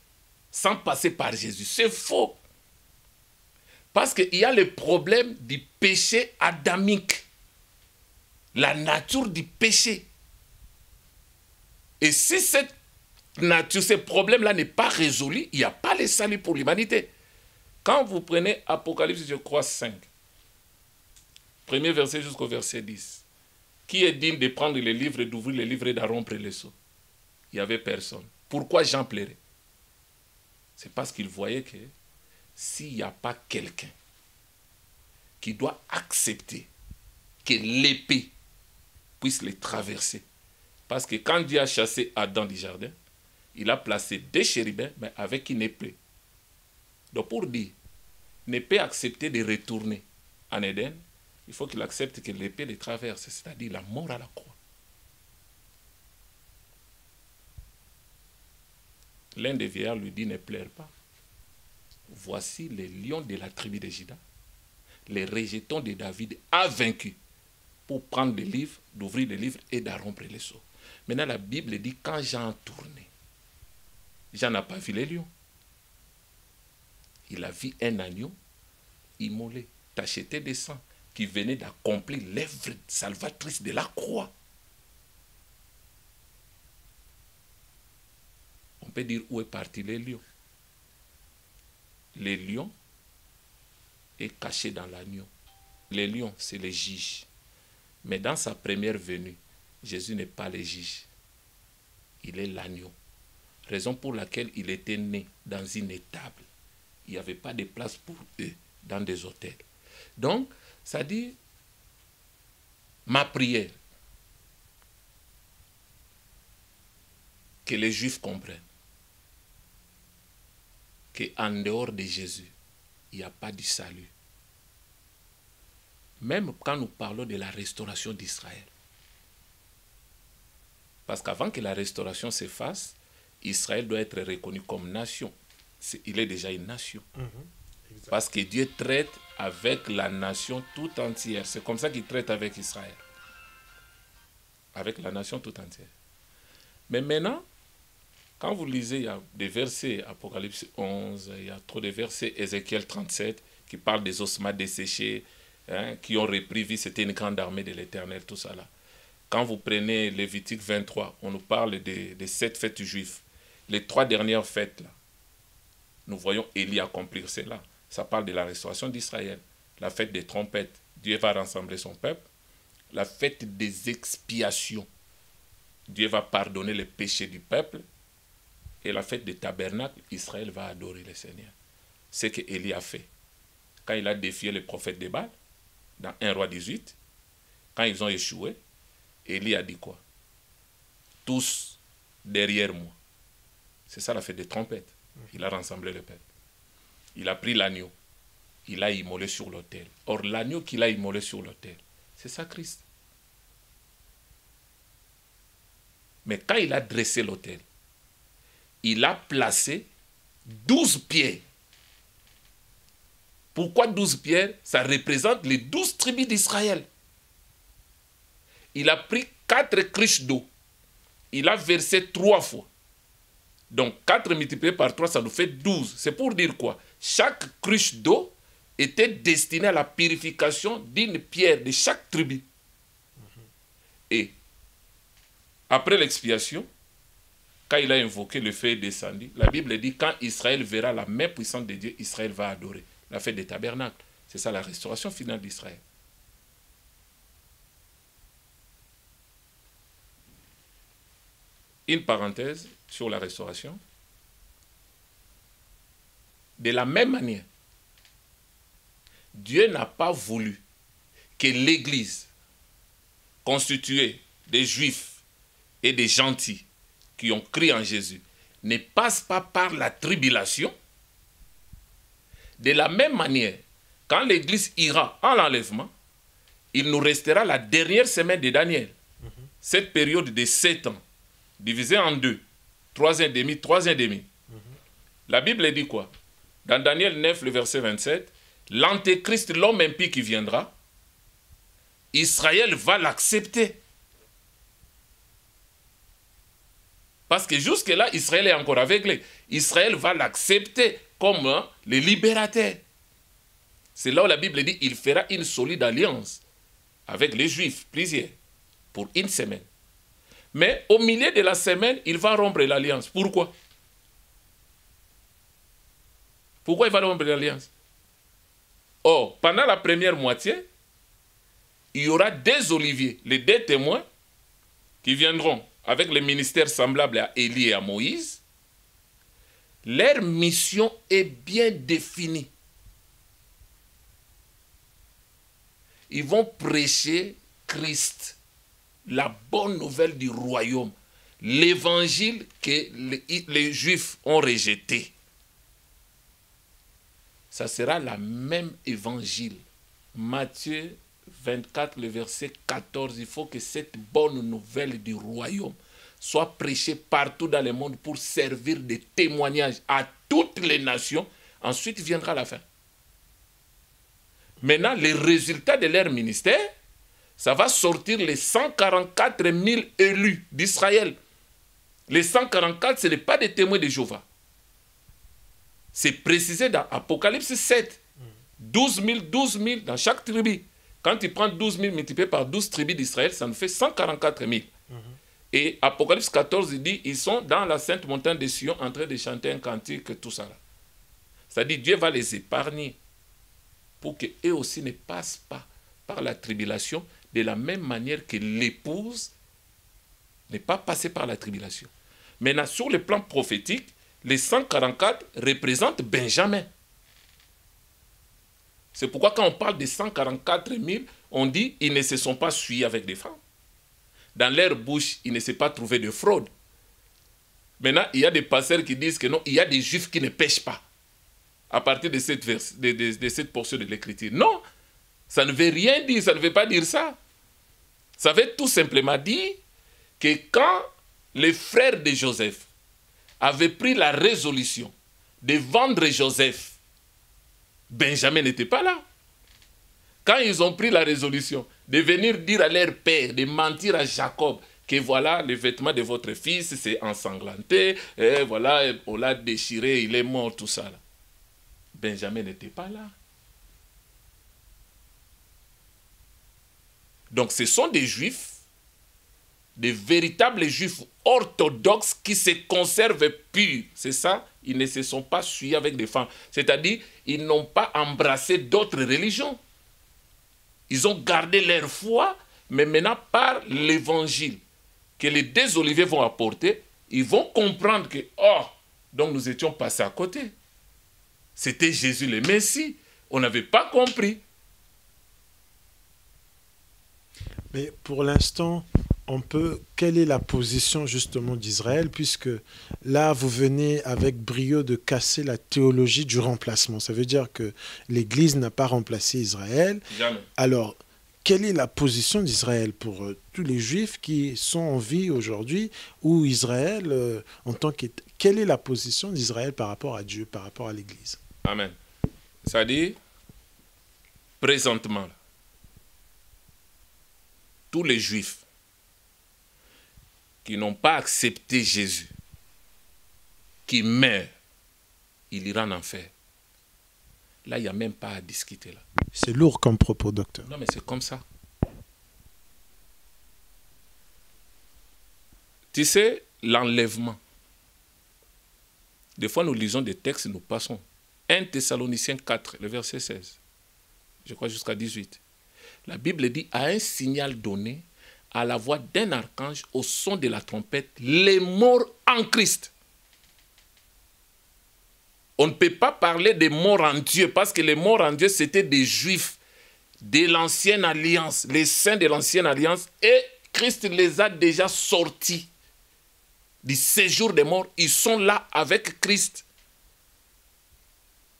sans passer par Jésus. C'est faux. Parce qu'il y a le problème du péché adamique. La nature du péché. Et si cette nature, ce problème-là n'est pas résolu, il n'y a pas le salut pour l'humanité. Quand vous prenez Apocalypse, je crois, 5, premier verset jusqu'au verset 10, qui est digne de prendre les livres, d'ouvrir les livres et de rompre les sceaux? Il n'y avait personne. Pourquoi Jean pleurait? C'est parce qu'il voyait que s'il n'y a pas quelqu'un qui doit accepter que l'épée puisse les traverser. Parce que quand Dieu a chassé Adam du jardin, il a placé des chérubins, mais avec une épée. Donc pour dire, ne peut accepter de retourner en Éden, il faut qu'il accepte que l'épée les traverse, c'est-à-dire la mort à la croix. L'un des vieillards lui dit, ne pleure pas. Voici les lions de la tribu de Juda. Les rejetons de David a vaincu pour prendre le livre, d'ouvrir le livre et de rompre les sceaux. Maintenant, la Bible dit, quand Jean a tourné, Jean n'a pas vu les lions. Il a vu un agneau immolé, tacheté de sang, qui venait d'accomplir l'œuvre salvatrice de la croix. On peut dire où est parti les lions. Les lions est caché dans l'agneau. Les lions, c'est les juges. Mais dans sa première venue, Jésus n'est pas le juge. Il est l'agneau. Raison pour laquelle il était né dans une étable. Il n'y avait pas de place pour eux dans des hôtels. Donc, ça dit, ma prière, que les Juifs comprennent qu'en dehors de Jésus, il n'y a pas de salut. Même quand nous parlons de la restauration d'Israël. Parce qu'avant que la restauration se fasse, Israël doit être reconnu comme nation. Il est déjà une nation. Parce que Dieu traite avec la nation tout entière. C'est comme ça qu'il traite avec Israël. Avec la nation tout entière. Mais maintenant, quand vous lisez, il y a des versets, Apocalypse 11, il y a trop de versets, Ézéchiel 37, qui parlent des ossements desséchés, qui ont repris vie, c'était une grande armée de l'Éternel, tout ça là. Quand vous prenez Lévitique 23, on nous parle des 7 fêtes juives. Les 3 dernières fêtes, là, nous voyons Élie accomplir cela. Ça parle de la restauration d'Israël. La fête des trompettes, Dieu va rassembler son peuple. La fête des expiations, Dieu va pardonner les péchés du peuple. Et la fête des tabernacles, Israël va adorer le Seigneur. C'est ce qu'Élie a fait. Quand il a défié les prophètes de Baal, dans 1 Roi 18, quand ils ont échoué, Élie a dit quoi? Tous derrière moi. C'est ça la fête des trompettes. Il a rassemblé le peuple. Il a pris l'agneau. Il a immolé sur l'autel. Or, l'agneau qu'il a immolé sur l'autel, c'est ça Christ. Mais quand il a dressé l'autel, il a placé 12 pierres. Pourquoi 12 pierres? Ça représente les 12 tribus d'Israël. Il a pris 4 cruches d'eau. Il a versé 3 fois. Donc 4 multiplié par 3, ça nous fait 12. C'est pour dire quoi? Chaque cruche d'eau était destinée à la purification d'une pierre de chaque tribu. Et après l'expiation, quand il a invoqué, le feu est descendu. La Bible dit, quand Israël verra la main puissante de Dieu, Israël va adorer. La fête des tabernacles. C'est ça la restauration finale d'Israël. Une parenthèse sur la restauration. De la même manière, Dieu n'a pas voulu que l'Église, constituée des Juifs et des gentils qui ont cru en Jésus, ne passe pas par la tribulation. De la même manière, quand l'Église ira en l'enlèvement, il nous restera la dernière semaine de Daniel. Cette période de 7 ans, divisée en 2, 3 ans et demi, 3 ans et demi. La Bible dit quoi? Dans Daniel 9, le verset 27, l'antéchrist, l'homme impie qui viendra, Israël va l'accepter. Parce que jusque-là, Israël est encore aveuglé. Israël va l'accepter comme le libérateur. C'est là où la Bible dit il fera une solide alliance avec les Juifs, plusieurs, pour une semaine. Mais au milieu de la semaine, il va rompre l'alliance. Pourquoi? Pourquoi il va rompre l'alliance? Or, pendant la première moitié, il y aura 2 oliviers, les 2 témoins, qui viendront avec les ministères semblables à Élie et à Moïse. Leur mission est bien définie. Ils vont prêcher Christ, la bonne nouvelle du royaume, l'évangile que les Juifs ont rejeté. Ça sera la même évangile. Matthieu 24, le verset 14, il faut que cette bonne nouvelle du royaume soit prêchée partout dans le monde pour servir de témoignage à toutes les nations. Ensuite viendra la fin. Maintenant, les résultats de leur ministère, ça va sortir les 144 000 élus d'Israël. Les 144, ce n'est pas des témoins de Jéhovah. C'est précisé dans Apocalypse 7. 12 000 dans chaque tribu. Quand tu prends 12 000 multiplié par 12 tribus d'Israël, ça nous fait 144 000. Et Apocalypse 14 il dit, ils sont dans la sainte montagne de Sion en train de chanter un cantique, tout ça là. C'est-à-dire Dieu va les épargner pour qu'eux aussi ne passent pas par la tribulation de la même manière que l'épouse n'est pas passée par la tribulation. Maintenant, sur le plan prophétique, les 144 représentent Benjamin. C'est pourquoi quand on parle des 144 000, on dit ils ne se sont pas suivis avec des femmes. Dans leur bouche, il ne s'est pas trouvé de fraude. Maintenant, il y a des pasteurs qui disent que non, il y a des juifs qui ne pêchent pas. À partir de cette portion de l'écriture. Non, ça ne veut rien dire, ça ne veut pas dire ça. Ça veut tout simplement dire que quand les frères de Joseph avaient pris la résolution de vendre Joseph, Benjamin n'était pas là. Quand ils ont pris la résolution de venir dire à leur père, de mentir à Jacob, que voilà, le vêtement de votre fils s'est ensanglanté, et voilà, on l'a déchiré, il est mort, tout ça. Là. Benjamin n'était pas là. Donc ce sont des juifs, des véritables juifs orthodoxes qui se conservent purs. C'est ça, ils ne se sont pas suivis avec des femmes. C'est-à-dire, ils n'ont pas embrassé d'autres religions. Ils ont gardé leur foi, mais maintenant par l'évangile que les 2 oliviers vont apporter, ils vont comprendre que, oh, donc nous étions passés à côté. C'était Jésus le Messie. On n'avait pas compris.
Mais pour l'instant, quelle est la position justement d'Israël, puisque là, vous venez avec brio de casser la théologie du remplacement. Ça veut dire que l'Église n'a pas remplacé Israël.
Jamais.
Alors, quelle est la position d'Israël pour tous les Juifs qui sont en vie aujourd'hui, ou Israël, en tant que... Quelle est la position d'Israël par rapport à Dieu, par rapport à l'Église?
Amen. C'est-à-dire, présentement, tous les Juifs qui n'ont pas accepté Jésus, qui meurent, il ira en enfer. Là, il n'y a même pas à discuter. Là.
C'est lourd comme propos, docteur.
Non, mais c'est comme ça. Tu sais, l'enlèvement. Des fois, nous lisons des textes et nous passons. 1 Thessaloniciens 4, le verset 16. Je crois jusqu'à 18. La Bible dit, à un signal donné, à la voix d'un archange, au son de la trompette, les morts en Christ. On ne peut pas parler des morts en Dieu, parce que les morts en Dieu, c'était des Juifs de l'ancienne alliance, les saints de l'ancienne alliance, et Christ les a déjà sortis du séjour des morts. Ils sont là avec Christ.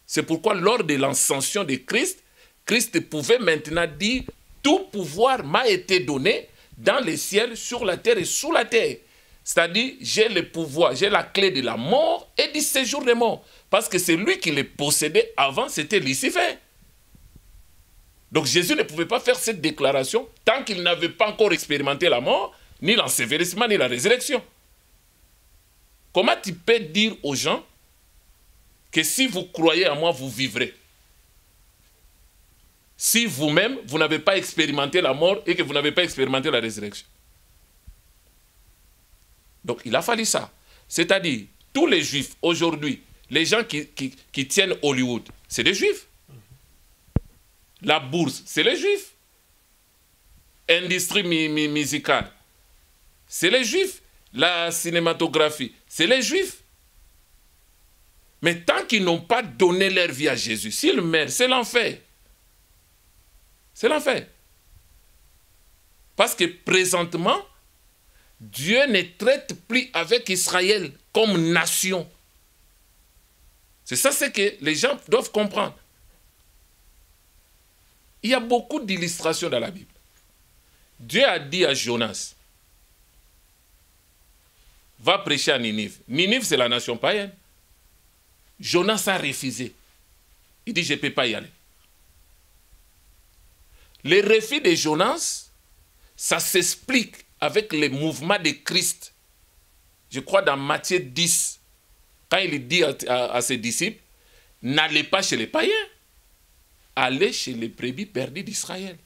C'est pourquoi lors de l'ascension de Christ, Christ pouvait maintenant dire, tout pouvoir m'a été donné dans les ciels, sur la terre et sous la terre. C'est-à-dire, j'ai le pouvoir, j'ai la clé de la mort et du séjour des morts. Parce que c'est lui qui les possédait avant, c'était Lucifer. Donc Jésus ne pouvait pas faire cette déclaration tant qu'il n'avait pas encore expérimenté la mort, ni l'ensevelissement, ni la résurrection. Comment tu peux dire aux gens que si vous croyez en moi, vous vivrez? Si vous-même, vous n'avez pas expérimenté la mort et que vous n'avez pas expérimenté la résurrection. Donc il a fallu ça. C'est-à-dire, tous les Juifs, aujourd'hui, les gens qui tiennent Hollywood, c'est des Juifs. La bourse, c'est les Juifs. Industrie musicale, c'est les Juifs. La cinématographie, c'est les Juifs. Mais tant qu'ils n'ont pas donné leur vie à Jésus, s'ils meurent, c'est l'enfer. C'est l'enfer. Parce que présentement, Dieu ne traite plus avec Israël comme nation. C'est ça ce que les gens doivent comprendre. Il y a beaucoup d'illustrations dans la Bible. Dieu a dit à Jonas, va prêcher à Ninive. Ninive, c'est la nation païenne. Jonas a refusé. Il dit, je ne peux pas y aller. Le refus de Jonas, ça s'explique avec les mouvements de Christ. Je crois dans Matthieu 10, quand il dit à ses disciples, n'allez pas chez les païens, allez chez les brebis perdues d'Israël.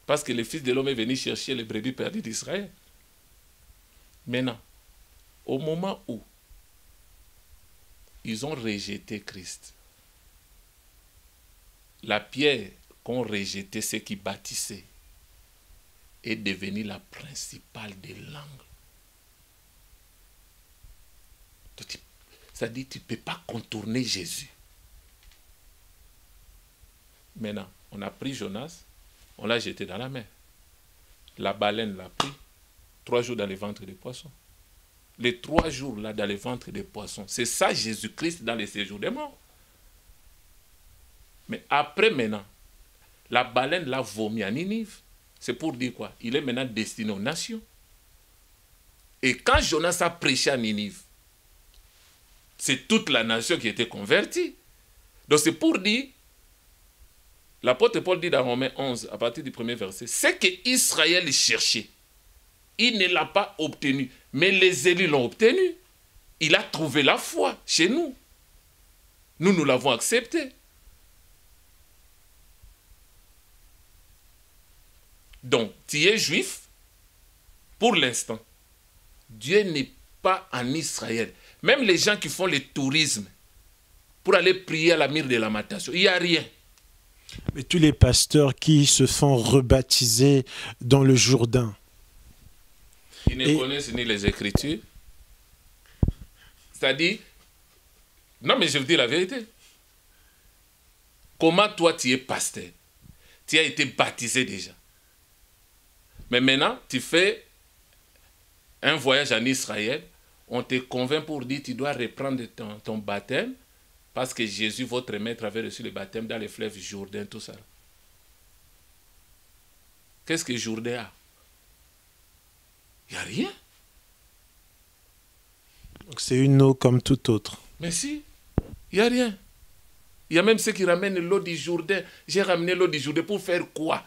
Parce que le Fils de l'homme est venu chercher les brebis perdues d'Israël. Maintenant, au moment où ils ont rejeté Christ, la pierre qu'ont rejeté ceux qui bâtissaient est devenue la principale des langues. C'est-à-dire que tu ne peux pas contourner Jésus. Maintenant, on a pris Jonas, on l'a jeté dans la mer. La baleine l'a pris, 3 jours dans les ventres des poissons. Les 3 jours là dans les ventres des poissons, c'est ça Jésus-Christ dans les séjours des morts. Mais après maintenant, la baleine l'a vomi à Ninive. C'est pour dire quoi? Il est maintenant destiné aux nations. Et quand Jonas a prêché à Ninive, c'est toute la nation qui était convertie. Donc c'est pour dire, l'apôtre Paul dit dans Romains 11, à partir du premier verset, c'est que Israël cherchait. Il ne l'a pas obtenu, mais les élus l'ont obtenu. Il a trouvé la foi chez nous. Nous l'avons accepté. Donc, tu es juif, pour l'instant. Dieu n'est pas en Israël. Même les gens qui font le tourisme pour aller prier à la mire de lamentation, il n'y a rien.
Mais tous les pasteurs qui se font rebaptiser dans le Jourdain.
Ils ne connaissent ni les Écritures. C'est-à-dire, non mais je vous dis la vérité. Comment toi tu es pasteur? Tu as été baptisé déjà. Mais maintenant, tu fais un voyage en Israël, on te convainc pour dire que tu dois reprendre ton baptême parce que Jésus, votre maître, avait reçu le baptême dans les fleuves Jourdain, tout ça. Qu'est-ce que Jourdain a? Il n'y a rien.
Donc c'est une eau comme toute autre.
Mais si, il n'y a rien. Il y a même ceux qui ramènent l'eau du Jourdain. J'ai ramené l'eau du Jourdain pour faire quoi?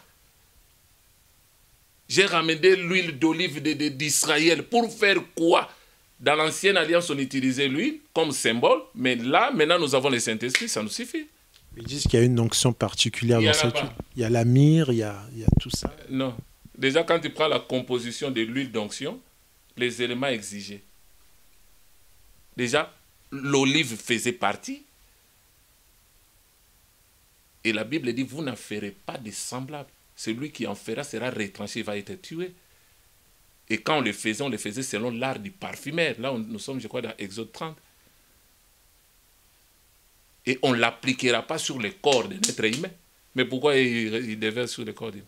J'ai ramené l'huile d'olive d'Israël pour faire quoi? Dans l'ancienne alliance, on utilisait l'huile comme symbole, mais là, maintenant, nous avons le Saint-Esprit, ça nous suffit.
Ils disent qu'il y a une onction particulière dans cette huile. Il y a la myrrhe, il y a tout ça.
Non. Déjà, quand tu prends la composition de l'huile d'onction, les éléments exigés. Déjà, l'olive faisait partie. Et la Bible dit, vous n'en ferez pas de semblable. Celui qui en fera sera retranché, il va être tué. Et quand on le faisait selon l'art du parfumeur. Là, nous sommes, je crois, dans Exode 30. Et on ne l'appliquera pas sur le corps de l'être humain. Mais pourquoi il déverse sur le corps humain?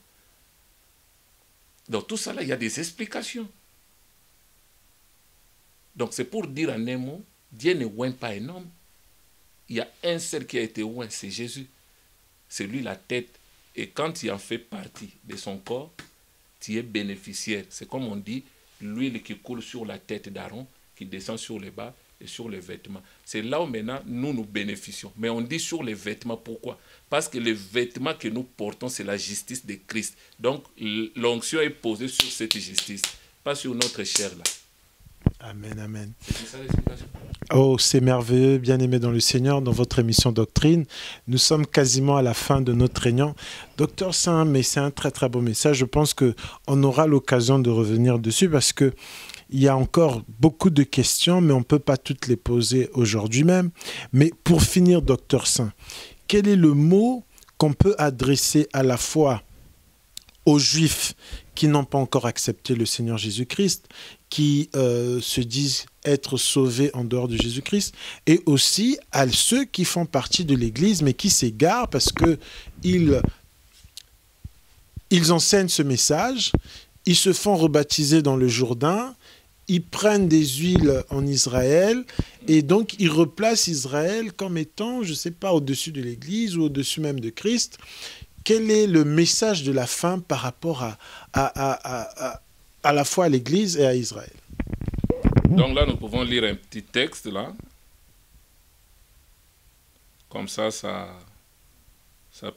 Donc tout ça, là, il y a des explications. Donc c'est pour dire en un mot, Dieu ne oint pas un homme. Il y a un seul qui a été oint, c'est Jésus. C'est lui la tête. Et quand tu en fais partie de son corps, tu es bénéficiaire. C'est comme on dit, l'huile qui coule sur la tête d'Aaron, qui descend sur les bas et sur les vêtements. C'est là où maintenant nous bénéficions. Mais on dit sur les vêtements, pourquoi? Parce que les vêtements que nous portons, c'est la justice de Christ. Donc l'onction est posée sur cette justice, pas sur notre chair là.
Amen, amen.
C'est ça l'explication.
Oh, c'est merveilleux, bien-aimés dans le Seigneur, dans votre émission Doctrine. Nous sommes quasiment à la fin de notre réunion. Docteur Saint, mais c'est un très très beau message. Je pense qu'on aura l'occasion de revenir dessus parce qu'il y a encore beaucoup de questions, mais on ne peut pas toutes les poser aujourd'hui même. Mais pour finir, Docteur Saint, quel est le mot qu'on peut adresser à la fois aux Juifs qui n'ont pas encore accepté le Seigneur Jésus-Christ, qui se disent être sauvés en dehors de Jésus-Christ, et aussi à ceux qui font partie de l'Église, mais qui s'égarent parce qu'ils enseignent ce message, ils se font rebaptiser dans le Jourdain, ils prennent des huiles en Israël, et donc ils replacent Israël comme étant, je ne sais pas, au-dessus de l'Église ou au-dessus même de Christ. Quel est le message de la fin par rapport à la fois à l'Église et à Israël?
Donc là, nous pouvons lire un petit texte là. Comme ça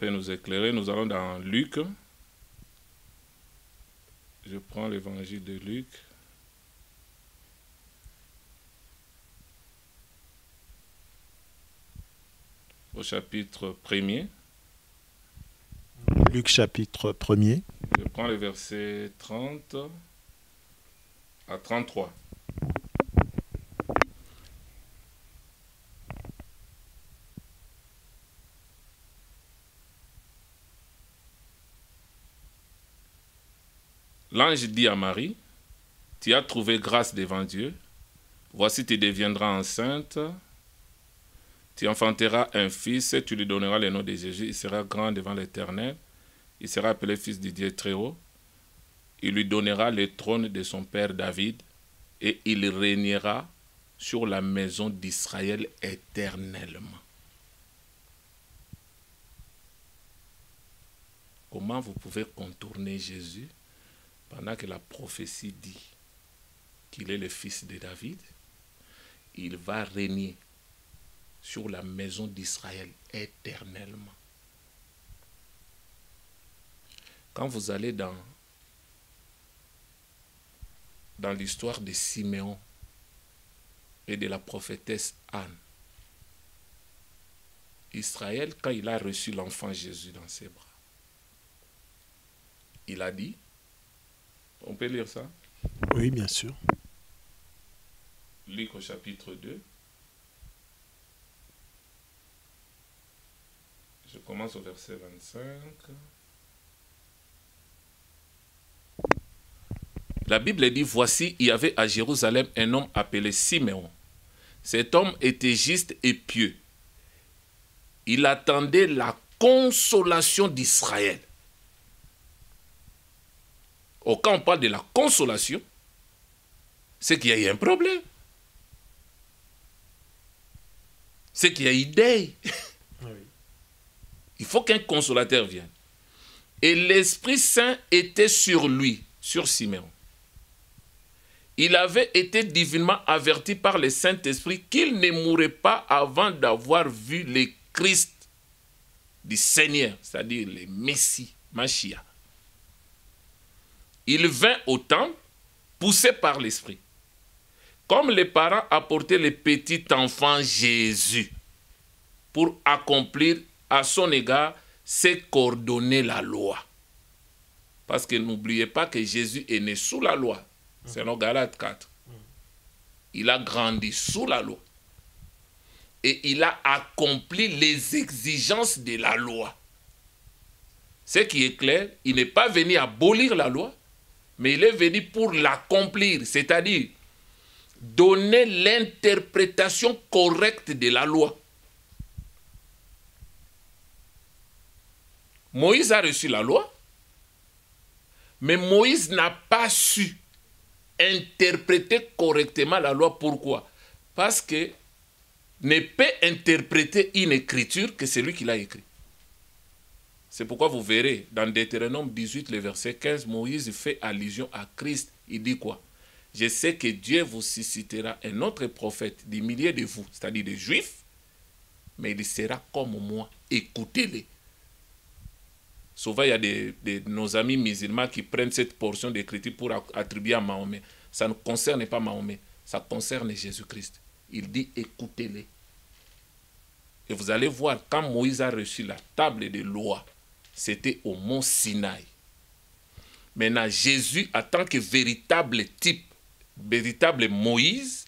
peut nous éclairer. Nous allons dans Luc. Je prends l'évangile de Luc. Au chapitre 1er.
Luc chapitre 1er.
Je prends le verset 30 à 33. L'ange dit à Marie, « Tu as trouvé grâce devant Dieu. Voici, tu deviendras enceinte. Tu enfanteras un fils et tu lui donneras le nom de Jésus. Il sera grand devant l'Éternel. Il sera appelé fils du Dieu très haut. Il lui donnera le trône de son père David et il régnera sur la maison d'Israël éternellement. » Comment vous pouvez contourner Jésus pendant que la prophétie dit qu'il est le fils de David? Il va régner sur la maison d'Israël éternellement. Quand vous allez dans l'histoire de Siméon et de la prophétesse Anne, Israël, quand il a reçu l'enfant Jésus dans ses bras, il a dit, on peut lire ça?
Oui, bien sûr.
Luc au chapitre 2. Je commence au verset 25. La Bible dit, voici, il y avait à Jérusalem un homme appelé Siméon. Cet homme était juste et pieux. Il attendait la consolation d'Israël. Or, quand on parle de la consolation, c'est qu'il y a eu un problème. C'est qu'il y a eu deuil. Oui. Il faut qu'un consolateur vienne. Et l'Esprit Saint était sur lui, sur Siméon. Il avait été divinement averti par le Saint-Esprit qu'il ne mourrait pas avant d'avoir vu le Christ du Seigneur, c'est-à-dire le Messie, Machia. Il vint au temple, poussé par l'Esprit, comme les parents apportaient le petit enfant Jésus pour accomplir à son égard ce qu'ordonnait la loi. Parce que n'oubliez pas que Jésus est né sous la loi. Selon Galates 4. Il a grandi sous la loi. Et il a accompli les exigences de la loi. Ce qui est clair, il n'est pas venu abolir la loi, mais il est venu pour l'accomplir, c'est-à-dire donner l'interprétation correcte de la loi. Moïse a reçu la loi, mais Moïse n'a pas su interpréter correctement la loi. Pourquoi? Parce que ne peut interpréter une écriture que celui qui l'a écrit. C'est pourquoi vous verrez dans Deutéronome 18, le verset 15, Moïse fait allusion à Christ. Il dit quoi? Je sais que Dieu vous suscitera un autre prophète du milieu de vous, c'est-à-dire des Juifs, mais il sera comme moi. Écoutez-les. Souvent, il y a nos amis musulmans qui prennent cette portion d'écriture pour attribuer à Mahomet. Ça ne concerne pas Mahomet, ça concerne Jésus-Christ. Il dit écoutez-les. Et vous allez voir, quand Moïse a reçu la table de loi, c'était au mont Sinaï. Maintenant, Jésus, en tant que véritable type, véritable Moïse,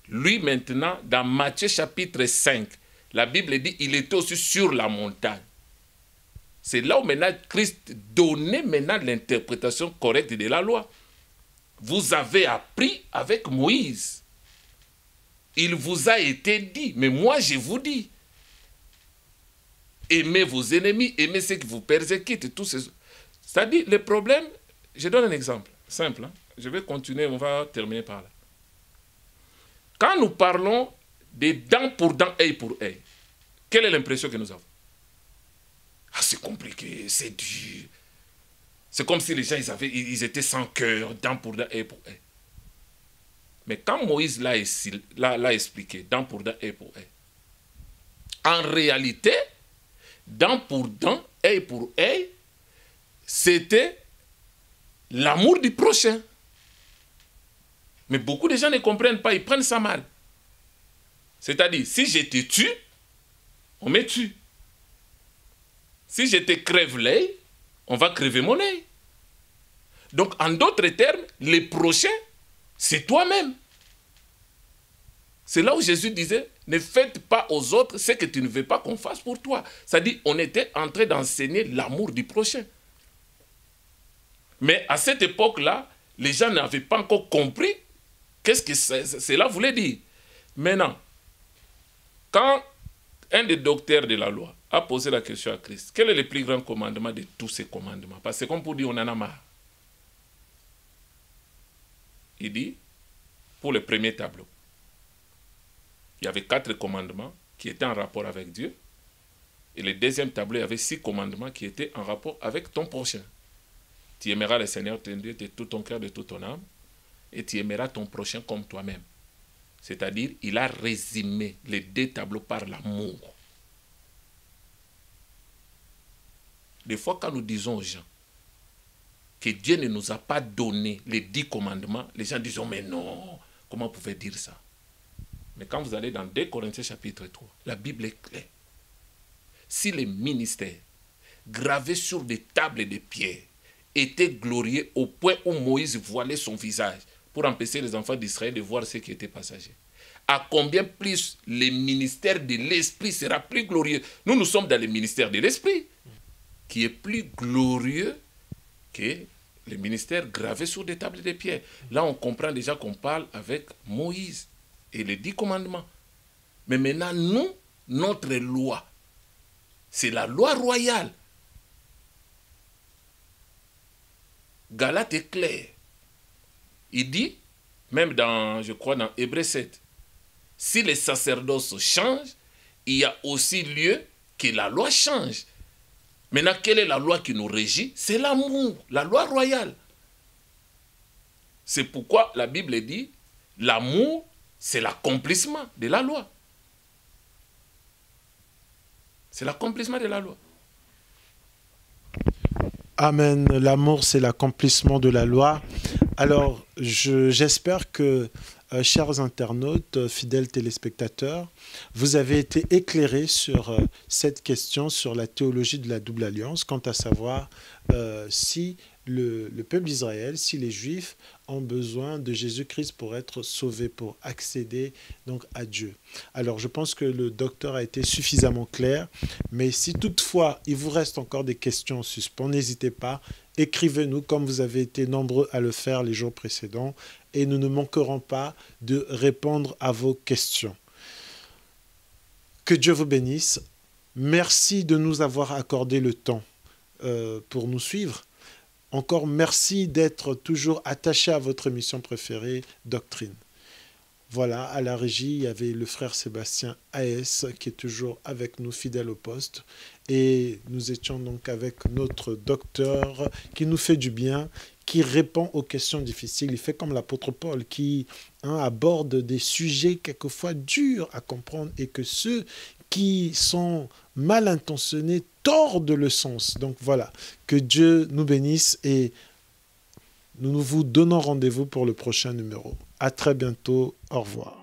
lui maintenant, dans Matthieu chapitre 5, la Bible dit il était aussi sur la montagne. C'est là où maintenant Christ donnait maintenant l'interprétation correcte de la loi. Vous avez appris avec Moïse. Il vous a été dit, mais moi je vous dis. Aimez vos ennemis, aimez ceux qui vous persécutent. C'est-à-dire, le problème, je donne un exemple simple. Hein? Je vais continuer, on va terminer par là. Quand nous parlons de dent pour dent, œil pour œil, quelle est l'impression que nous avons? Ah, c'est compliqué, c'est dur. C'est comme si les gens, ils étaient sans cœur, dent pour dent, œil pour œil. Mais quand Moïse l'a expliqué, dent pour dent, œil pour œil, en réalité, dent pour dent, œil pour œil, c'était l'amour du prochain. Mais beaucoup de gens ne comprennent pas, ils prennent ça mal. C'est-à-dire, si je te tue, on me tue. Si je te crève l'œil, on va crever mon œil. Donc, en d'autres termes, le prochain, c'est toi-même. C'est là où Jésus disait, ne faites pas aux autres ce que tu ne veux pas qu'on fasse pour toi. C'est-à-dire, on était en train d'enseigner l'amour du prochain. Mais à cette époque-là, les gens n'avaient pas encore compris qu'est-ce que cela voulait dire. Maintenant, quand un des docteurs de la loi a posé la question à Christ, quel est le plus grand commandement de tous ces commandements? Parce que comme pour dire, on en a marre. Il dit, pour le premier tableau, il y avait 4 commandements qui étaient en rapport avec Dieu. Et le deuxième tableau, il y avait 6 commandements qui étaient en rapport avec ton prochain. Tu aimeras le Seigneur ton Dieu de tout ton cœur, de toute ton âme, et tu aimeras ton prochain comme toi-même. C'est-à-dire, il a résumé les 2 tableaux par l'amour. Des fois, quand nous disons aux gens que Dieu ne nous a pas donné les 10 commandements, les gens disent, mais non, comment vous pouvez dire ça? Mais quand vous allez dans 2 Corinthiens chapitre 3, la Bible est claire. Si les ministères gravés sur des tables de pierre étaient glorieux au point où Moïse voilait son visage pour empêcher les enfants d'Israël de voir ce qui était passager, à combien plus le ministère de l'Esprit sera plus glorieux? Nous sommes dans le ministère de l'Esprit, qui est plus glorieux que le ministère gravé sur des tables de pierre. Là, on comprend déjà qu'on parle avec Moïse et les 10 commandements. Mais maintenant, nous, notre loi, c'est la loi royale. Galate est clair. Il dit, même dans, je crois, dans Hébreux 7, si les sacerdoces changent, il y a aussi lieu que la loi change. Maintenant, quelle est la loi qui nous régit? C'est l'amour, la loi royale. C'est pourquoi la Bible dit, l'amour, c'est l'accomplissement de la loi. C'est l'accomplissement de la loi.
Amen. L'amour, c'est l'accomplissement de la loi. Alors, j'espère que, chers internautes, fidèles téléspectateurs, vous avez été éclairés sur cette question, sur la théologie de la double alliance, quant à savoir si le peuple d'Israël, si les Juifs ont besoin de Jésus-Christ pour être sauvés, pour accéder donc à Dieu. Alors, je pense que le docteur a été suffisamment clair, mais si toutefois il vous reste encore des questions en suspens, n'hésitez pas, écrivez-nous comme vous avez été nombreux à le faire les jours précédents et nous ne manquerons pas de répondre à vos questions. Que Dieu vous bénisse. Merci de nous avoir accordé le temps pour nous suivre. Encore merci d'être toujours attaché à votre émission préférée, Doctrine. Voilà, à la régie, il y avait le frère Sébastien A.S. qui est toujours avec nous, fidèle au poste. Et nous étions donc avec notre docteur qui nous fait du bien, qui répond aux questions difficiles. Il fait comme l'apôtre Paul qui aborde des sujets quelquefois durs à comprendre et que ceux qui sont mal intentionnés tordent le sens. Donc voilà, que Dieu nous bénisse et nous vous donnons rendez-vous pour le prochain numéro. À très bientôt, au revoir.